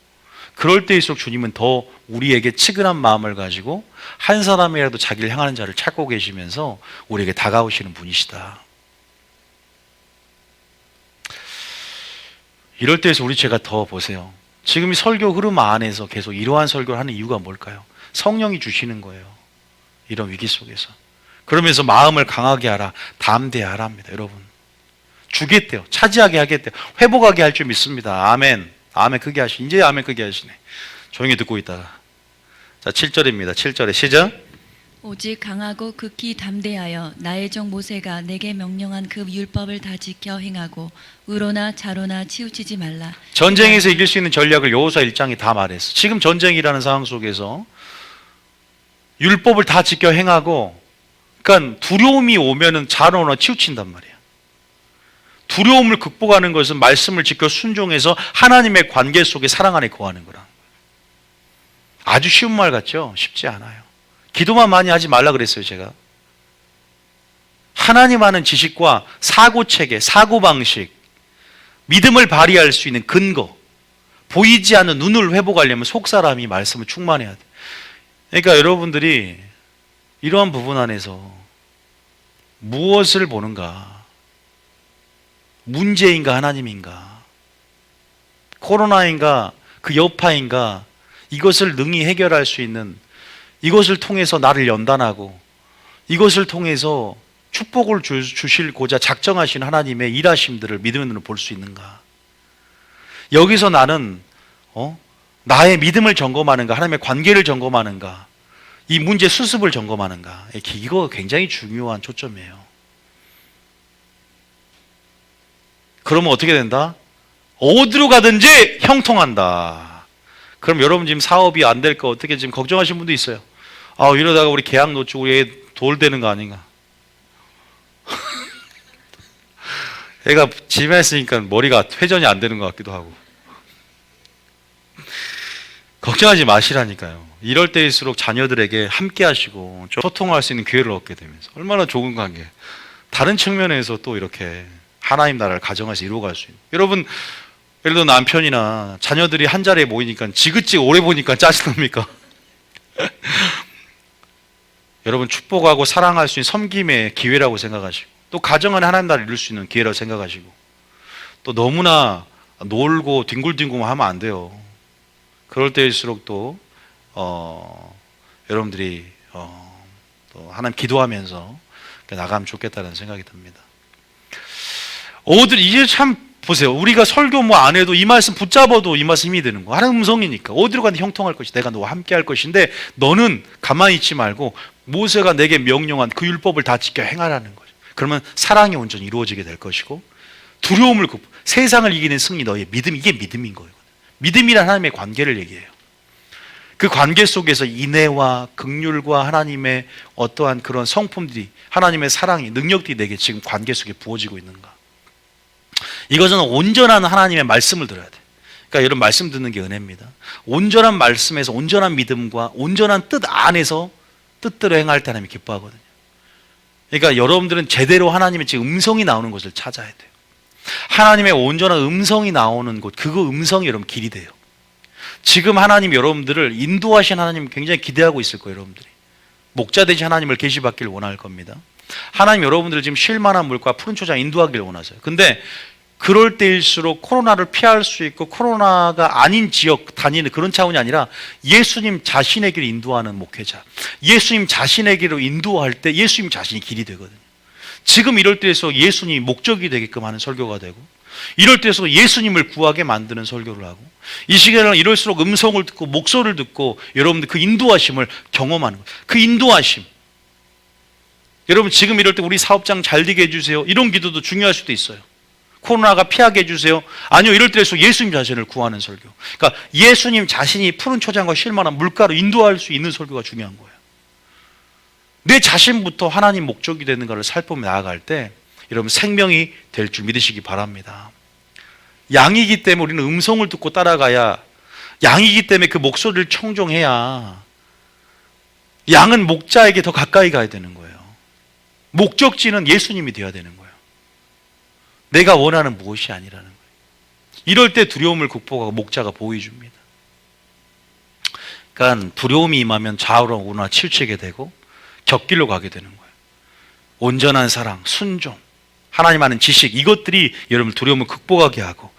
S1: 그럴 때일수록 주님은 더 우리에게 측은한 마음을 가지고 한 사람이라도 자기를 향하는 자를 찾고 계시면서 우리에게 다가오시는 분이시다. 이럴 때에서 우리 제가 더 보세요. 지금 이 설교 흐름 안에서 계속 이러한 설교를 하는 이유가 뭘까요? 성령이 주시는 거예요. 이런 위기 속에서. 그러면서 마음을 강하게 하라, 담대하라 합니다. 여러분, 주겠대요. 차지하게 하겠대요. 회복하게 할 줄 믿습니다. 아멘. 아멘 크게 하시네. 이제 아멘 크게 하시네. 조용히 듣고 있다가. 자, 7절입니다. 7절에 시작.
S2: 오직 강하고 극히 담대하여 나의 종 모세가 내게 명령한 그 율법을 다 지켜 행하고 의로나 자로나 치우치지 말라.
S1: 전쟁에서 이길 수 있는 전략을 여호수아 1장이 다 말했어. 지금 전쟁이라는 상황 속에서 율법을 다 지켜 행하고, 그러니까 두려움이 오면은 자로나 치우친단 말이야. 두려움을 극복하는 것은 말씀을 지켜 순종해서 하나님의 관계 속에 사랑 안에 거하는 거라. 아주 쉬운 말 같죠? 쉽지 않아요. 기도만 많이 하지 말라 그랬어요, 제가. 하나님 아는 지식과 사고체계, 사고방식, 믿음을 발휘할 수 있는 근거, 보이지 않는 눈을 회복하려면 속사람이 말씀을 충만해야 돼. 그러니까 여러분들이 이러한 부분 안에서 무엇을 보는가? 문제인가 하나님인가? 코로나인가 그 여파인가? 이것을 능히 해결할 수 있는, 이것을 통해서 나를 연단하고 이것을 통해서 축복을 주실고자 작정하신 하나님의 일하심들을 믿음의 눈으로 볼 수 있는가? 여기서 나는 나의 믿음을 점검하는가? 하나님의 관계를 점검하는가? 이 문제 수습을 점검하는가? 이거 굉장히 중요한 초점이에요. 그러면 어떻게 된다? 어디로 가든지 형통한다. 그럼 여러분 지금 사업이 안 될까 어떻게 지금 걱정하시는 분도 있어요. 이러다가 우리 계약 놓치고 우리 애 돌되는 거 아닌가? 애가 집에 있으니까 머리가 회전이 안 되는 것 같기도 하고. 걱정하지 마시라니까요. 이럴 때일수록 자녀들에게 함께 하시고 소통할 수 있는 기회를 얻게 되면서 얼마나 좋은 관계. 다른 측면에서 또 이렇게 하나님 나라를 가정에서 이루어갈 수 있는. 여러분, 예를 들어 남편이나 자녀들이 한 자리에 모이니까 지긋지긋 오래 보니까 짜증납니까? 여러분, 축복하고 사랑할 수 있는 섬김의 기회라고 생각하시고 또 가정 안에 하나님 나라를 이룰 수 있는 기회라고 생각하시고, 또 너무나 놀고 뒹굴뒹굴 하면 안 돼요. 그럴 때일수록 또 여러분들이 또 하나님 기도하면서 나가면 좋겠다는 생각이 듭니다. 이제 참 보세요. 우리가 설교 뭐 안 해도 이 말씀 붙잡아도 이 말씀 힘이 되는 거. 하나님 음성이니까 어디로 가든 형통할 것이, 내가 너와 함께 할 것인데 너는 가만히 있지 말고 모세가 내게 명령한 그 율법을 다 지켜 행하라는 거죠. 그러면 사랑이 온전히 이루어지게 될 것이고, 두려움을 세상을 이기는 승리, 너의 믿음, 이게 믿음인 거예요. 믿음이란 하나님의 관계를 얘기해요. 그 관계 속에서 인애와 긍휼과 하나님의 어떠한 그런 성품들이, 하나님의 사랑이, 능력들이 내게 지금 관계 속에 부어지고 있는가. 이것은 온전한 하나님의 말씀을 들어야 돼. 그러니까 여러분, 말씀 듣는 게 은혜입니다. 온전한 말씀에서 온전한 믿음과 온전한 뜻 안에서 뜻대로 행할 때 하나님이 기뻐하거든요. 그러니까 여러분들은 제대로 하나님의 지금 음성이 나오는 곳을 찾아야 돼요. 하나님의 온전한 음성이 나오는 곳, 그거 음성이 여러분 길이 돼요. 지금 하나님 여러분들을 인도하신 하나님 굉장히 기대하고 있을 거예요. 여러분들이 목자 되신 하나님을 계시받기를 원할 겁니다. 하나님 여러분들을 지금 쉴만한 물과 푸른 초장 인도하기를 원하세요. 근데 그럴 때일수록 코로나를 피할 수 있고, 코로나가 아닌 지역 다니는 그런 차원이 아니라 예수님 자신의 길을 인도하는 목회자, 예수님 자신의 길을 인도할 때 예수님 자신이 길이 되거든요. 지금 이럴 때에서 예수님이 목적이 되게끔 하는 설교가 되고, 이럴 때에서 예수님을 구하게 만드는 설교를 하고, 이 시간에는 이럴수록 음성을 듣고 목소리를 듣고 여러분들 그 인도하심을 경험하는 거예요. 그 인도하심, 여러분 지금 이럴 때 우리 사업장 잘 되게 해주세요, 이런 기도도 중요할 수도 있어요. 코로나가 피하게 해주세요. 아니요, 이럴 때에서 예수님 자신을 구하는 설교. 그러니까 예수님 자신이 푸른 초장과 쉴만한 물가로 인도할 수 있는 설교가 중요한 거예요. 내 자신부터 하나님 목적이 되는가를 살펴보며 나아갈 때 여러분 생명이 될 줄 믿으시기 바랍니다. 양이기 때문에 우리는 음성을 듣고 따라가야, 양이기 때문에 그 목소리를 청종해야 양은 목자에게 더 가까이 가야 되는 거예요. 목적지는 예수님이 되어야 되는 거예요. 내가 원하는 무엇이 아니라는 거예요. 이럴 때 두려움을 극복하고 목자가 보호해줍니다. 그러니까 두려움이 임하면 좌우로 우나 치우치게 되고 곁길로 가게 되는 거예요. 온전한 사랑, 순종, 하나님 아는 지식, 이것들이 여러분 두려움을 극복하게 하고,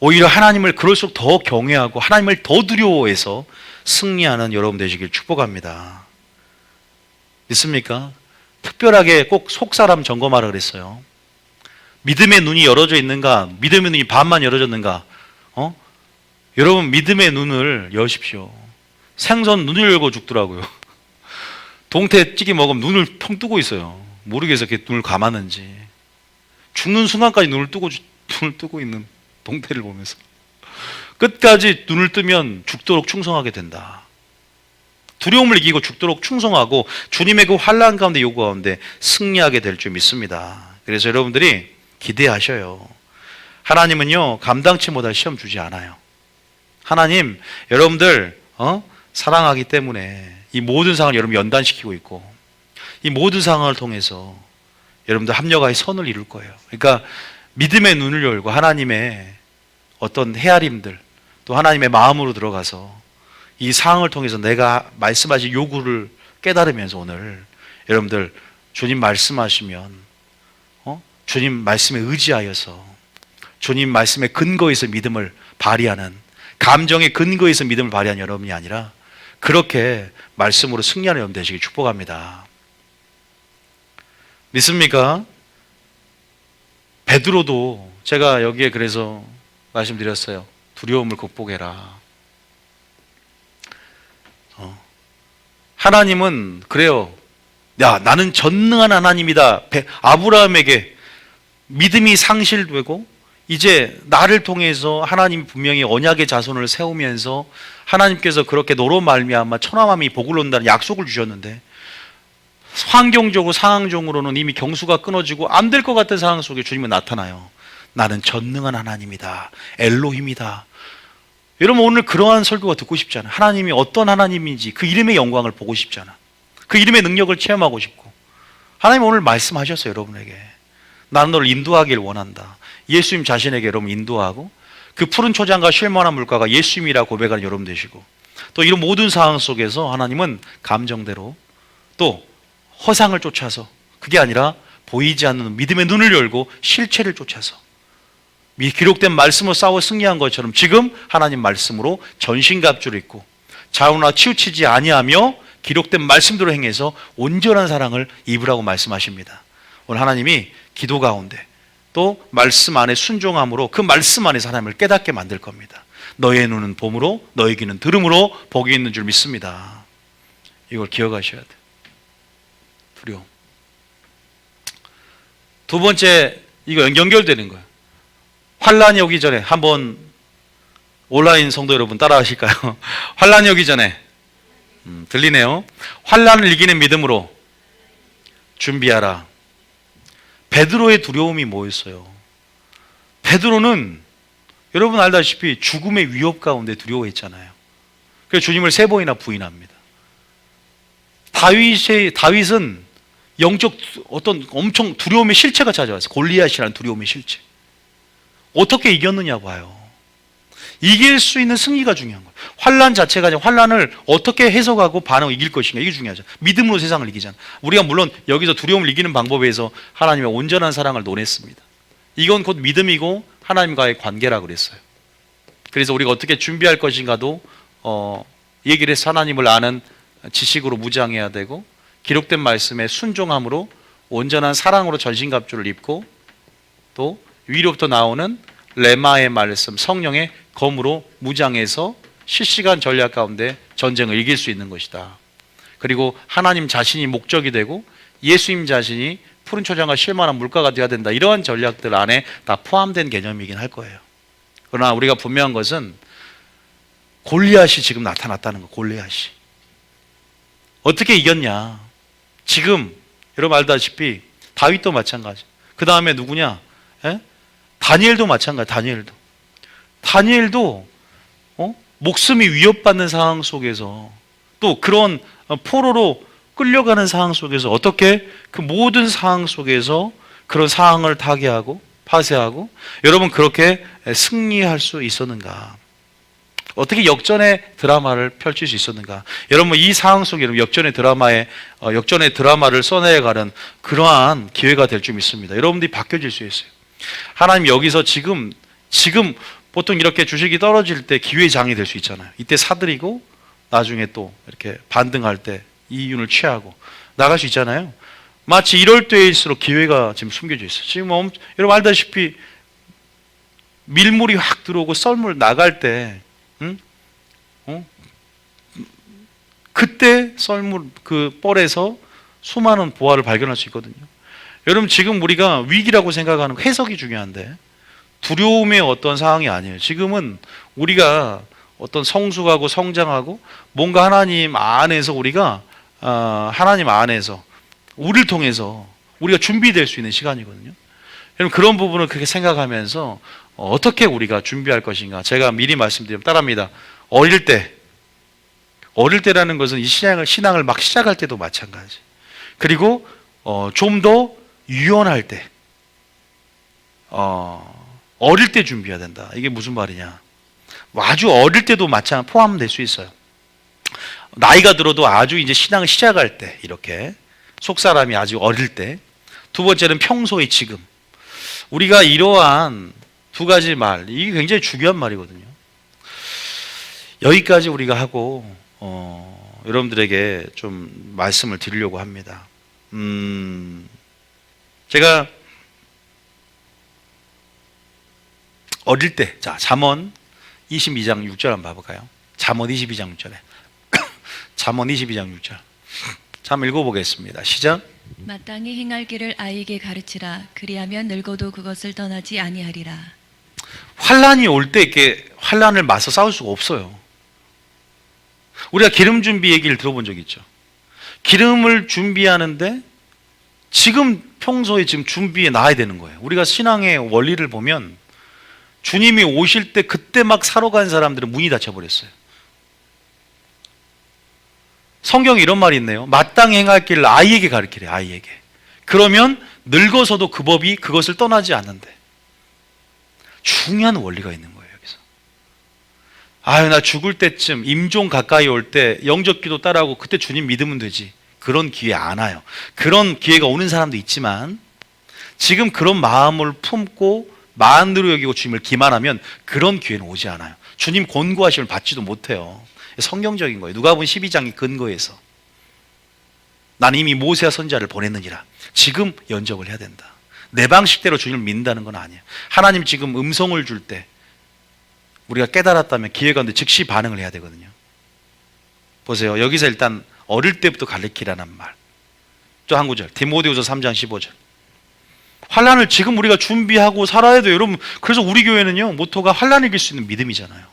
S1: 오히려 하나님을 그럴수록 더 경외하고 하나님을 더 두려워해서 승리하는 여러분 되시길 축복합니다. 믿습니까? 특별하게 꼭 속사람 점검하라 그랬어요. 믿음의 눈이 열어져 있는가? 믿음의 눈이 반만 열어졌는가? 여러분 믿음의 눈을 여십시오. 생선 눈을 열고 죽더라고요. 동태찌개 먹으면 눈을 펑 뜨고 있어요. 모르겠어, 걔 눈을 감았는지. 죽는 순간까지 눈을 뜨고 있는 동태를 보면서 끝까지 눈을 뜨면 죽도록 충성하게 된다. 두려움을 이기고 죽도록 충성하고 주님의 그 환난 가운데 요구 가운데 승리하게 될 줄 믿습니다. 그래서 여러분들이 기대하셔요. 하나님은요 감당치 못할 시험 주지 않아요. 하나님 여러분들 사랑하기 때문에 이 모든 상황을 여러분 연단시키고 있고, 이 모든 상황을 통해서 여러분들 합력하여 선을 이룰 거예요. 그러니까 믿음의 눈을 열고 하나님의 어떤 헤아림들, 또 하나님의 마음으로 들어가서 이 상황을 통해서 내가 말씀하신 요구를 깨달으면서 오늘 여러분들 주님 말씀하시면 주님 말씀에 의지하여서 주님 말씀의 근거에서 믿음을 발휘하는, 감정의 근거에서 믿음을 발휘하는 여러분이 아니라 그렇게 말씀으로 승리하는 여러분 되시길 축복합니다. 믿습니까? 베드로도 제가 여기에 그래서 말씀드렸어요. 두려움을 극복해라. 하나님은 그래요. 야, 나는 전능한 하나님이다. 아브라함에게 믿음이 상실되고 이제 나를 통해서 하나님이 분명히 언약의 자손을 세우면서 하나님께서 그렇게 너로 말미암아 천하만민이 복을 얻는다는 약속을 주셨는데, 환경적으로 상황적으로는 이미 경수가 끊어지고 안 될 것 같은 상황 속에 주님은 나타나요. 나는 전능한 하나님이다. 엘로힘이다. 여러분 오늘 그러한 설교가 듣고 싶잖아요. 하나님이 어떤 하나님인지 그 이름의 영광을 보고 싶잖아. 그 이름의 능력을 체험하고 싶고. 하나님 오늘 말씀하셨어요. 여러분에게 나는 너를 인도하길 원한다. 예수님 자신에게 여러분 인도하고 그 푸른 초장과 쉴만한 물가가 예수님이라 고백하는 여러분 되시고, 또 이런 모든 상황 속에서 하나님은 감정대로 또 허상을 쫓아서, 그게 아니라 보이지 않는 믿음의 눈을 열고 실체를 쫓아서 기록된 말씀으로 싸워 승리한 것처럼 지금 하나님 말씀으로 전신갑주를 입고 좌우나 치우치지 아니하며 기록된 말씀대로 행해서 온전한 사랑을 입으라고 말씀하십니다. 오늘 하나님이 기도 가운데 또 말씀 안에 순종함으로 그 말씀 안에서 하나님을 깨닫게 만들 겁니다. 너의 눈은 봄으로 너의 귀는 들음으로 복이 있는 줄 믿습니다. 이걸 기억하셔야 돼요. 두려움. 두 번째, 이거 연결되는 거예요. 환란이 오기 전에 한번 온라인 성도 여러분 따라 하실까요? 환란이 오기 전에 들리네요. 환란을 이기는 믿음으로 준비하라. 베드로의 두려움이 뭐였어요? 베드로는 여러분 알다시피 죽음의 위협 가운데 두려워했잖아요. 그래서 주님을 3번이나 부인합니다. 다윗은 영적 어떤 엄청 두려움의 실체가 찾아왔어요. 골리앗이라는 두려움의 실체. 어떻게 이겼느냐 봐요. 이길 수 있는 승리가 중요한 거예요. 환란 자체가 아니라 환란을 어떻게 해석하고 반응을 이길 것인가, 이게 중요하죠. 믿음으로 세상을 이기잖아. 우리가 물론 여기서 두려움을 이기는 방법에서 하나님의 온전한 사랑을 논했습니다. 이건 곧 믿음이고 하나님과의 관계라고 그랬어요. 그래서 우리가 어떻게 준비할 것인가도 얘기를 해서 하나님을 아는 지식으로 무장해야 되고, 기록된 말씀에 순종함으로 온전한 사랑으로 전신갑주를 입고, 또 위로부터 나오는 레마의 말씀, 성령의 검으로 무장해서 실시간 전략 가운데 전쟁을 이길 수 있는 것이다. 그리고 하나님 자신이 목적이 되고 예수님 자신이 푸른 초장과 실만한 물가가 되어야 된다. 이러한 전략들 안에 다 포함된 개념이긴 할 거예요. 그러나 우리가 분명한 것은 골리앗이 지금 나타났다는 거. 골리앗이 어떻게 이겼냐? 지금 여러분 알다시피 다윗도 마찬가지. 그 다음에 누구냐? 다니엘도 마찬가지. 다니엘도 목숨이 위협받는 상황 속에서, 또 그런 포로로 끌려가는 상황 속에서 어떻게 그 모든 상황 속에서 그런 상황을 타개하고 파쇄하고 여러분 그렇게 승리할 수 있었는가? 어떻게 역전의 드라마를 펼칠 수 있었는가? 여러분 이 상황 속에 역전의 드라마를 써내가는 그러한 기회가 될 줄 믿습니다. 여러분들이 바뀌어질 수 있어요. 하나님 여기서 지금 보통 이렇게 주식이 떨어질 때 기회의 장이 될 수 있잖아요. 이때 사들이고 나중에 또 이렇게 반등할 때 이윤을 취하고 나갈 수 있잖아요. 마치 이럴 때일수록 기회가 지금 숨겨져 있어요. 지금 여러분 알다시피 밀물이 확 들어오고 썰물 나갈 때, 그때 썰물 그 뻘에서 수많은 보화를 발견할 수 있거든요. 여러분 지금 우리가 위기라고 생각하는 해석이 중요한데 두려움의 어떤 상황이 아니에요. 지금은 우리가 어떤 성숙하고 성장하고 뭔가 하나님 안에서 우리가 하나님 안에서 우리를 통해서 우리가 준비될 수 있는 시간이거든요. 여러분 그런 부분을 그렇게 생각하면서 어떻게 우리가 준비할 것인가. 제가 미리 말씀드리면 따라합니다. 어릴 때라는 것은 이 신앙을 막 시작할 때도 마찬가지. 그리고 좀 더 유연할 때, 어릴 때 준비해야 된다. 이게 무슨 말이냐? 아주 어릴 때도 마찬가지 포함될 수 있어요. 나이가 들어도 아주 이제 신앙을 시작할 때, 이렇게 속사람이 아주 어릴 때. 두 번째는 평소의 지금. 우리가 이러한 두 가지 말, 이게 굉장히 중요한 말이거든요. 여기까지 우리가 하고 여러분들에게 좀 말씀을 드리려고 합니다. 제가 어릴 때, 자, 잠언 22장 6절 한번 봐볼까요? 잠언 22장 6절에 잠언 22장 6절 잠 읽어보겠습니다. 시작.
S2: 마땅히 행할 길을 아이에게 가르치라. 그리하면 늙어도 그것을 떠나지 아니하리라.
S1: 환란이 올 때 이렇게 환란을 맞서 싸울 수가 없어요. 우리가 기름 준비 얘기를 들어본 적 있죠. 기름을 준비하는데 지금 평소에 지금 준비해 놔야 되는 거예요. 우리가 신앙의 원리를 보면 주님이 오실 때 그때 막 사러 간 사람들은 문이 닫혀버렸어요. 성경에 이런 말이 있네요. 마땅히 행할 길을 아이에게 가르치래. 아이에게. 그러면 늙어서도 그 법이 그것을 떠나지 않는데. 중요한 원리가 있는 거예요. 여기서. 나 죽을 때쯤 임종 가까이 올 때 영적 기도 따라하고 그때 주님 믿으면 되지. 그런 기회 안 와요. 그런 기회가 오는 사람도 있지만 지금 그런 마음을 품고 만으로 여기고 주님을 기만하면 그런 기회는 오지 않아요. 주님 권고하심을 받지도 못해요. 성경적인 거예요. 누가복음 12장의 근거에서 난 이미 모세와 선지자를 보냈느니라. 지금 연적을 해야 된다. 내 방식대로 주님을 믿는다는 건 아니에요. 하나님 지금 음성을 줄 때 우리가 깨달았다면 기회가 오는데 즉시 반응을 해야 되거든요. 보세요. 여기서 일단 어릴 때부터 가르치라는 말. 또 한 구절. 디모데후서 3장 15절. 환난을 지금 우리가 준비하고 살아야 돼요. 여러분, 그래서 우리 교회는요, 모토가 환난 이길 수 있는 믿음이잖아요.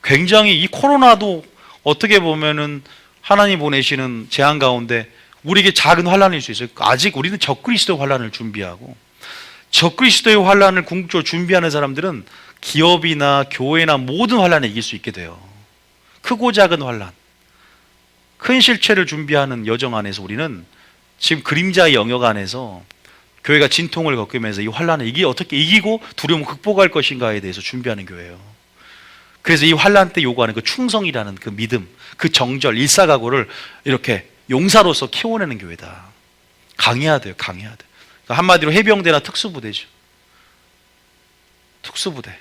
S1: 굉장히 이 코로나도 어떻게 보면은 하나님 보내시는 재앙 가운데 우리에게 작은 환난일 수 있어요. 아직 우리는 적그리스도의 환난을 준비하고, 적그리스도의 환난을 궁극적으로 준비하는 사람들은 기업이나 교회나 모든 환난에 이길 수 있게 돼요. 크고 작은 환난, 큰 실체를 준비하는 여정 안에서 우리는 지금 그림자의 영역 안에서 교회가 진통을 겪으면서 이 환난을 이게 어떻게 이기고 두려움을 극복할 것인가에 대해서 준비하는 교회예요. 그래서 이 환난 때 요구하는 그 충성이라는 그 믿음, 그 정절, 일사각오를 이렇게 용사로서 키워내는 교회다. 강해야 돼요. 강해야 돼요. 그러니까 한마디로 해병대나 특수부대죠. 특수부대.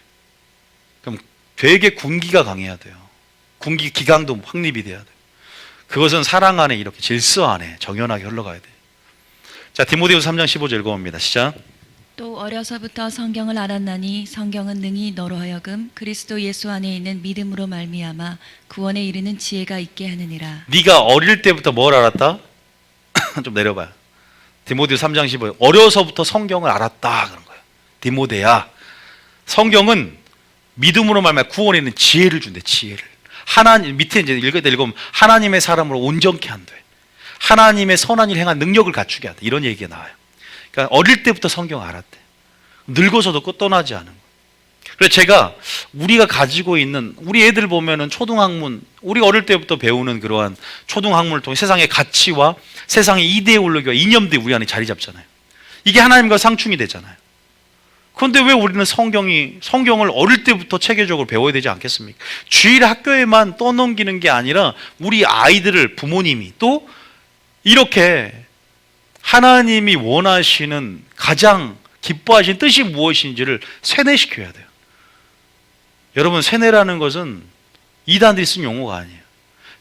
S1: 그럼 되게 군기가 강해야 돼요. 군기 기강도 확립이 돼야 돼요. 그것은 사랑 안에 이렇게 질서 안에 정연하게 흘러가야 돼요. 자, 디모데후서 3장 15절 읽어봅니다. 시작.
S2: 또 어려서부터 성경을 알았나니 성경은 능히 너로 하여금 그리스도 예수 안에 있는 믿음으로 말미암아 구원에 이르는 지혜가 있게 하느니라.
S1: 네가 어릴 때부터 뭘 알았다? 좀 내려봐요. 디모데후서 3장 15절. 어려서부터 성경을 알았다 그런 거예요. 디모데야, 성경은 믿음으로 말미암아 구원에 있는 지혜를 준대. 지혜를. 하나님 밑에 이제 읽으면 하나님의 사람으로 온전케 한대. 하나님의 선한 일 행한 능력을 갖추게 한다. 이런 얘기가 나와요. 그러니까 어릴 때부터 성경 알았대. 늙어서도 떠나지 않은 거예요. 그래서 제가 우리가 가지고 있는 우리 애들 보면은 초등학문, 우리 어릴 때부터 배우는 그러한 초등학문을 통해 세상의 가치와 세상의 이데올로기와 이념들이 우리 안에 자리 잡잖아요. 이게 하나님과 상충이 되잖아요. 그런데 왜 우리는 성경을 어릴 때부터 체계적으로 배워야 되지 않겠습니까? 주일 학교에만 떠넘기는 게 아니라 우리 아이들을 부모님이 또 이렇게 하나님이 원하시는 가장 기뻐하시는 뜻이 무엇인지를 세뇌시켜야 돼요. 여러분, 세뇌라는 것은 이단들이 쓴 용어가 아니에요.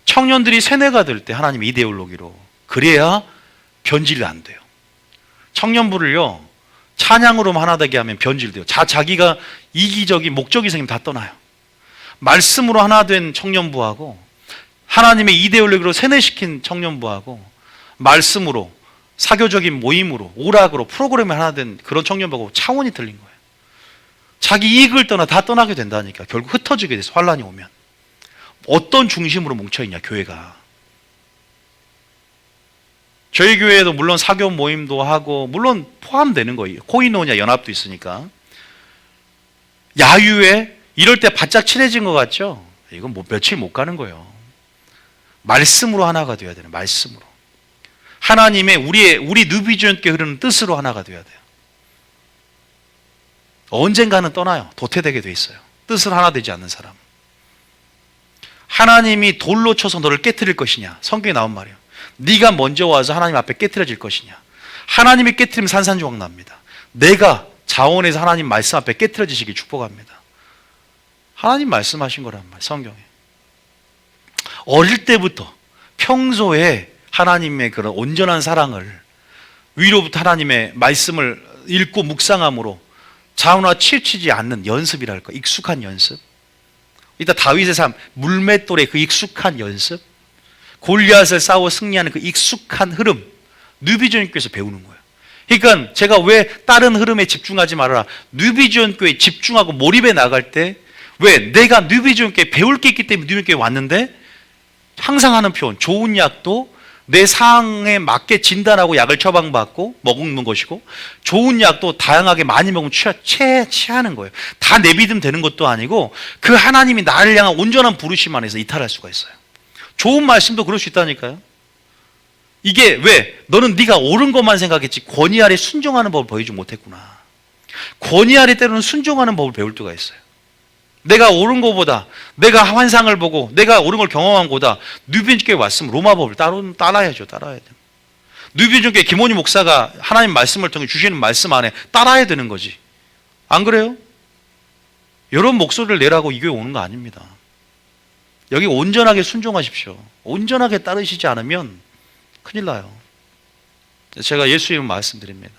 S1: 청년들이 세뇌가 될 때 하나님의 이데올로기로 그래야 변질이 안 돼요. 청년부를요 찬양으로만 하나 되게 하면 변질돼요. 자기가 이기적인 목적이 생기면 다 떠나요. 말씀으로 하나 된 청년부하고 하나님의 이데올로기로 세뇌시킨 청년부하고 말씀으로 사교적인 모임으로 오락으로 프로그램에 하나 된 그런 청년부하고 차원이 틀린 거예요. 자기 이익을 떠나 다 떠나게 된다니까. 결국 흩어지게 돼서 환란이 오면 어떤 중심으로 뭉쳐있냐 교회가. 저희 교회에도 물론 사교 모임도 하고 물론 포함되는 거예요. 코이노냐 연합도 있으니까. 야유회 이럴 때 바짝 친해진 것 같죠? 이건 뭐 며칠 못 가는 거예요. 말씀으로 하나가 되어야 되는 말씀으로. 하나님의 우리 누비주연께 흐르는 뜻으로 하나가 되어야 돼요. 언젠가는 떠나요. 도태되게 돼 있어요. 뜻을 하나 되지 않는 사람. 하나님이 돌로 쳐서 너를 깨트릴 것이냐. 성경에 나온 말이에요. 네가 먼저 와서 하나님 앞에 깨트려질 것이냐. 하나님이 깨트리면 산산조각 납니다. 내가 자원해서 하나님 말씀 앞에 깨트려지시길 축복합니다. 하나님 말씀하신 거란 말이에요. 성경에. 어릴 때부터 평소에 하나님의 그런 온전한 사랑을 위로부터 하나님의 말씀을 읽고 묵상함으로 자원과 치우치지 않는 연습이라 할까. 익숙한 연습. 이따 다윗의 삶, 물맷돌의 그 익숙한 연습, 골리앗을 싸워 승리하는 그 익숙한 흐름, 누비전교에서 배우는 거예요. 그러니까 제가 왜 다른 흐름에 집중하지 말아라. 누비전교에 집중하고 몰입해 나갈 때 왜 내가 누비전교에 배울 게 있기 때문에 누비전교에 왔는데 항상 하는 표현, 좋은 약도 내 상황에 맞게 진단하고 약을 처방받고 먹는 것이고 좋은 약도 다양하게 많이 먹으면 취하는 거예요. 다 내비두면 되는 것도 아니고 그 하나님이 나를 향한 온전한 부르심 안에서 이탈할 수가 있어요. 좋은 말씀도 그럴 수 있다니까요. 이게 왜? 너는 네가 옳은 것만 생각했지 권위 아래 순종하는 법을 보여주지 못했구나. 권위 아래 때로는 순종하는 법을 배울 때가 있어요. 내가 옳은 것보다 내가 환상을 보고 내가 옳은 걸 경험한 것보다 누비인교에 왔으면 로마법을 따라야죠. 따라야 돼요. 누비종교회 김원희 목사가 하나님 말씀을 통해 주시는 말씀 안에 따라야 되는 거지. 안 그래요? 여러분 목소리를 내라고 이 교회 오는 거 아닙니다. 여기 온전하게 순종하십시오. 온전하게 따르시지 않으면 큰일 나요. 제가 예수 이름 말씀드립니다.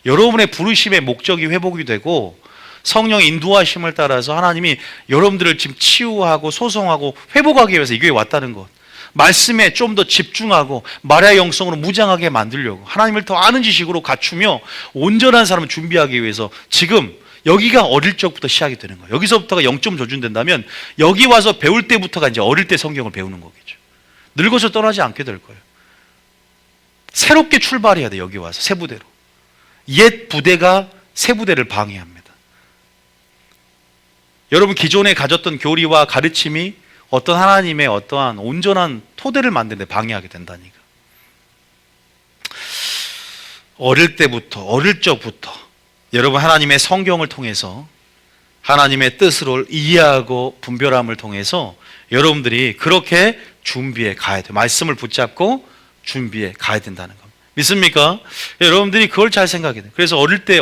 S1: 여러분의 부르심의 목적이 회복이 되고 성령의 인도하심을 따라서 하나님이 여러분들을 지금 치유하고 소송하고 회복하기 위해서 이 교회에 왔다는 것, 말씀에 좀 더 집중하고 마리아 영성으로 무장하게 만들려고 하나님을 더 아는 지식으로 갖추며 온전한 사람을 준비하기 위해서 지금 여기가 어릴 적부터 시작이 되는 거예요. 여기서부터가 0점 조준된다면 여기 와서 배울 때부터가 이제 어릴 때 성경을 배우는 거겠죠. 늙어서 떠나지 않게 될 거예요. 새롭게 출발해야 돼. 여기 와서 새 부대로. 옛 부대가 새 부대를 방해합니다. 여러분 기존에 가졌던 교리와 가르침이 어떤 하나님의 어떠한 온전한 토대를 만드는 데 방해하게 된다니까. 어릴 때부터, 어릴 적부터 여러분 하나님의 성경을 통해서 하나님의 뜻을 이해하고 분별함을 통해서 여러분들이 그렇게 준비해 가야 돼요. 말씀을 붙잡고 준비해 가야 된다는 겁니다. 믿습니까? 여러분들이 그걸 잘 생각해야 돼요. 그래서 어릴 때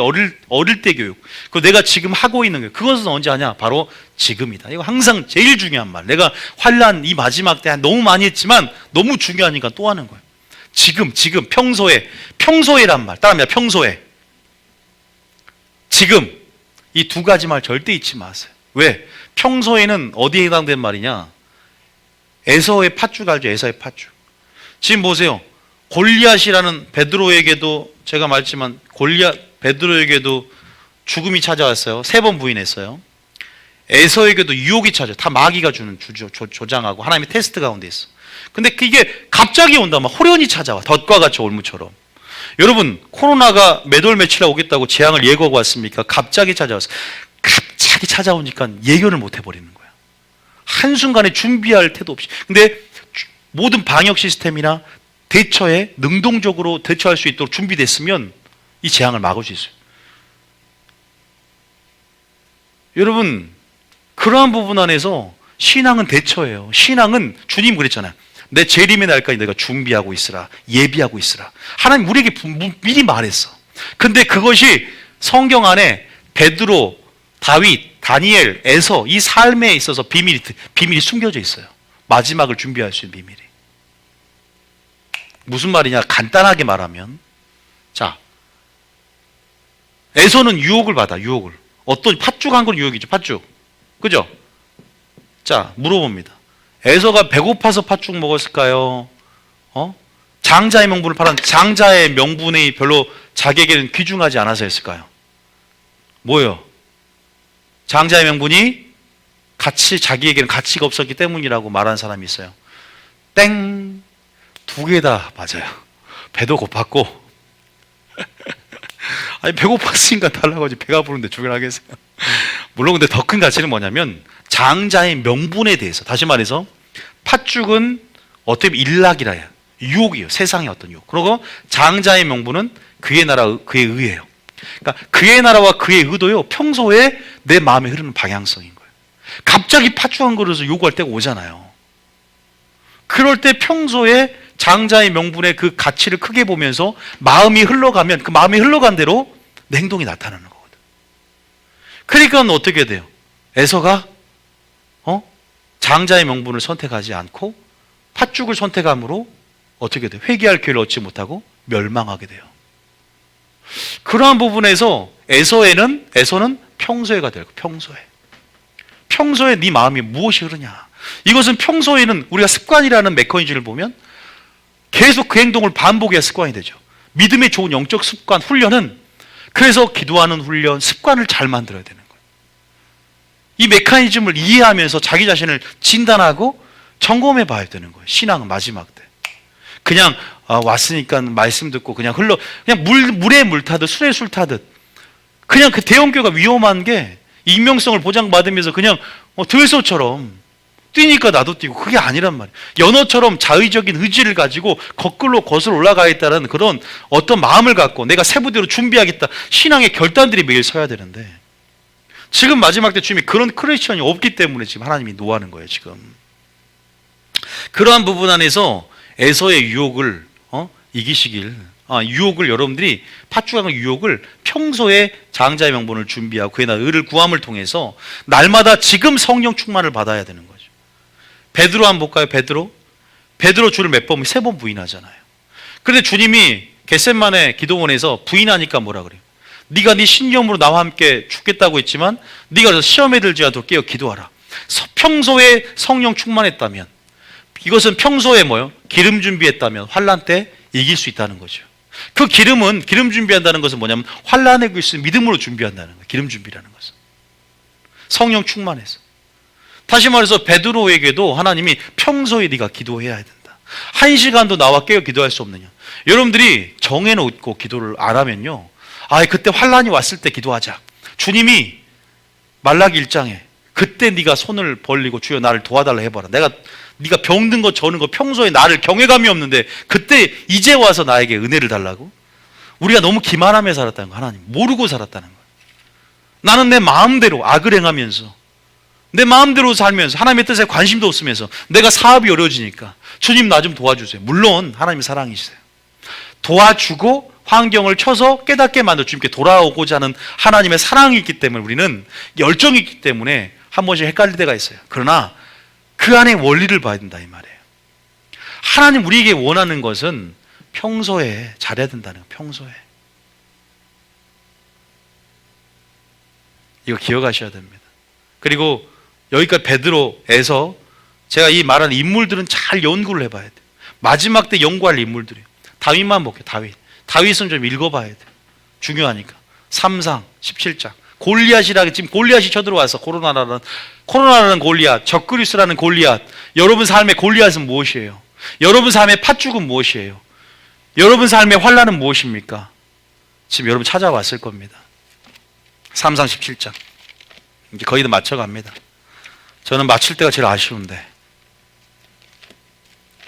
S1: 교육, 그 내가 지금 하고 있는 교육, 그것은 언제 하냐? 바로 지금이다. 이거 항상 제일 중요한 말. 내가 환난 이 마지막 때 너무 많이 했지만 너무 중요하니까 또 하는 거예요. 지금, 평소에란 말. 따라합니다. 평소에. 지금. 이 두 가지 말 절대 잊지 마세요. 왜? 평소에는 어디에 해당된 말이냐? 에서의 팥죽 알죠? 에서의 팥죽. 지금 보세요. 골리앗이라는 베드로에게도 제가 말했지만 베드로에게도 죽음이 찾아왔어요. 3번 부인했어요. 에서에게도 유혹이 찾아요. 다 마귀가 주는 조장하고 하나님의 테스트 가운데 있어. 근데 그게 갑자기 온다. 막 호련히 찾아와. 덫과 같이 올무처럼. 여러분 코로나가 몇 월 며칠에 오겠다고 재앙을 예고하고 왔습니까? 갑자기 찾아왔어. 갑자기 찾아오니까 예견을 못 해버리는 거야. 한순간에 준비할 태도 없이. 근데 모든 방역 시스템이나 대처에 능동적으로 대처할 수 있도록 준비됐으면 이 재앙을 막을 수 있어요. 여러분 그러한 부분 안에서 신앙은 대처예요. 신앙은 주님 그랬잖아요. 내 재림의 날까지 내가 준비하고 있으라. 예비하고 있으라. 하나님 우리에게 미리 말했어. 근데 그것이 성경 안에 베드로, 다윗, 다니엘, 에서 이 삶에 있어서 비밀이 숨겨져 있어요. 마지막을 준비할 수 있는 비밀이. 무슨 말이냐? 간단하게 말하면, 자, 에서는 유혹을 받아. 유혹을. 어떤 팥죽 한 건 유혹이죠. 팥죽. 그죠? 자, 물어봅니다. 에서가 배고파서 팥죽 먹었을까요? 장자의 명분을 팔았 장자의 명분이 별로 자기에게는 귀중하지 않아서 했을까요? 뭐예요? 장자의 명분이 자기에게는 가치가 없었기 때문이라고 말하는 사람이 있어요. 땡! 2개 다 맞아요. 배도 고팠고 아니 배고팠으니까 달라고 하지 배가 부른데 죽이라 하겠어요. 물론 근데 더 큰 가치는 뭐냐면 장자의 명분에 대해서. 다시 말해서 팥죽은 어떻게 보면 일락이라 해요. 유혹이에요. 세상의 어떤 유혹. 그리고 장자의 명분은 그의 나라, 그의 의예요. 그러니까 그의 나라와 그의 의도요 평소에 내 마음에 흐르는 방향성인 거예요. 갑자기 팥죽 한 그릇을 요구할 때가 오잖아요. 그럴 때 평소에 장자의 명분의 그 가치를 크게 보면서 마음이 흘러가면 그 마음이 흘러간 대로 내 행동이 나타나는 거거든. 그러니까 어떻게 돼요? 에서가 장자의 명분을 선택하지 않고 팥죽을 선택함으로 어떻게 돼요? 회개할 기회를 얻지 못하고 멸망하게 돼요. 그러한 부분에서 에서는 평소에가 되고 평소에 네 마음이 무엇이 흐르냐. 이것은 평소에는 우리가 습관이라는 메커니즘을 보면 계속 그 행동을 반복해야 습관이 되죠. 믿음의 좋은 영적 습관, 훈련은 그래서 기도하는 훈련, 습관을 잘 만들어야 되는 거예요. 이 메커니즘을 이해하면서 자기 자신을 진단하고 점검해 봐야 되는 거예요. 신앙은 마지막 때. 그냥 왔으니까 말씀 듣고 그냥 물에 물 타듯 술에 술 타듯 그냥 그 대형교회가 위험한 게 익명성을 보장받으면서 그냥 들소처럼 뛰니까 나도 뛰고 그게 아니란 말이에요. 연어처럼 자의적인 의지를 가지고 거꾸로 거슬러 올라가겠다는 그런 어떤 마음을 갖고 내가 세부대로 준비하겠다. 신앙의 결단들이 매일 서야 되는데 지금 마지막 때 주님이 그런 크리스천이 없기 때문에 지금 하나님이 노하는 거예요. 지금 그러한 부분 안에서 에서의 유혹을 이기시길. 유혹을 여러분들이 팥죽하는 유혹을 평소에 장자의 명분을 준비하고 그의 의를 구함을 통해서 날마다 지금 성령 충만을 받아야 되는 거죠. 베드로 한번 볼까요? 베드로 주를 몇 번? 3번 부인하잖아요. 그런데 주님이 겟셋만의 기도원에서 부인하니까 뭐라 그래요? 네가 네 신념으로 나와 함께 죽겠다고 했지만 네가 그래서 시험에 들지 않도록 깨어 기도하라. 평소에 성령 충만했다면, 이것은 평소에 뭐요? 기름 준비했다면 환난 때 이길 수 있다는 거죠. 그 기름 준비한다는 것은 뭐냐면 환난에 이길 수 있는 믿음으로 준비한다는 거예요. 기름 준비라는 것은 성령 충만해서. 다시 말해서 베드로에게도 하나님이 평소에 네가 기도해야 된다. 1시간도 나와 깨어 기도할 수 없느냐. 여러분들이 정해놓고 기도를 안 하면요, 그때 환난이 왔을 때 기도하자. 주님이 말라기 1장에 그때 네가 손을 벌리고 주여 나를 도와달라 해봐라. 네가 병든 거 저는 거 평소에 나를 경외감이 없는데 그때 이제 와서 나에게 은혜를 달라고? 우리가 너무 기만하며 살았다는 거. 하나님 모르고 살았다는 거예요. 나는 내 마음대로 악을 행하면서 내 마음대로 살면서 하나님의 뜻에 관심도 없으면서 내가 사업이 어려워지니까 주님 나 좀 도와주세요. 물론 하나님의 사랑이시세요. 도와주고 환경을 쳐서 깨닫게 만들어 주님께 돌아오고자 하는 하나님의 사랑이 있기 때문에, 우리는 열정이 있기 때문에 한 번씩 헷갈릴 때가 있어요. 그러나 그 안에 원리를 봐야 된다 이 말이에요. 하나님 우리에게 원하는 것은 평소에 잘해야 된다는 거예요. 평소에. 이거 기억하셔야 됩니다. 그리고 여기까지 베드로에서 제가 이 말하는 인물들은 잘 연구를 해봐야 돼요. 마지막 때 연구할 인물들이에요. 다윗만 볼게요. 다윗은 좀 읽어봐야 돼요. 중요하니까. 3상 17장 골리앗이라고, 지금 골리앗이 쳐들어와서 코로나라는 골리앗, 적그리스라는 골리앗. 여러분 삶의 골리앗은 무엇이에요? 여러분 삶의 팥죽은 무엇이에요? 여러분 삶의 환난은 무엇입니까? 지금 여러분 찾아왔을 겁니다. 3상 17장 이제 거의 다 맞춰갑니다. 저는 맞출 때가 제일 아쉬운데,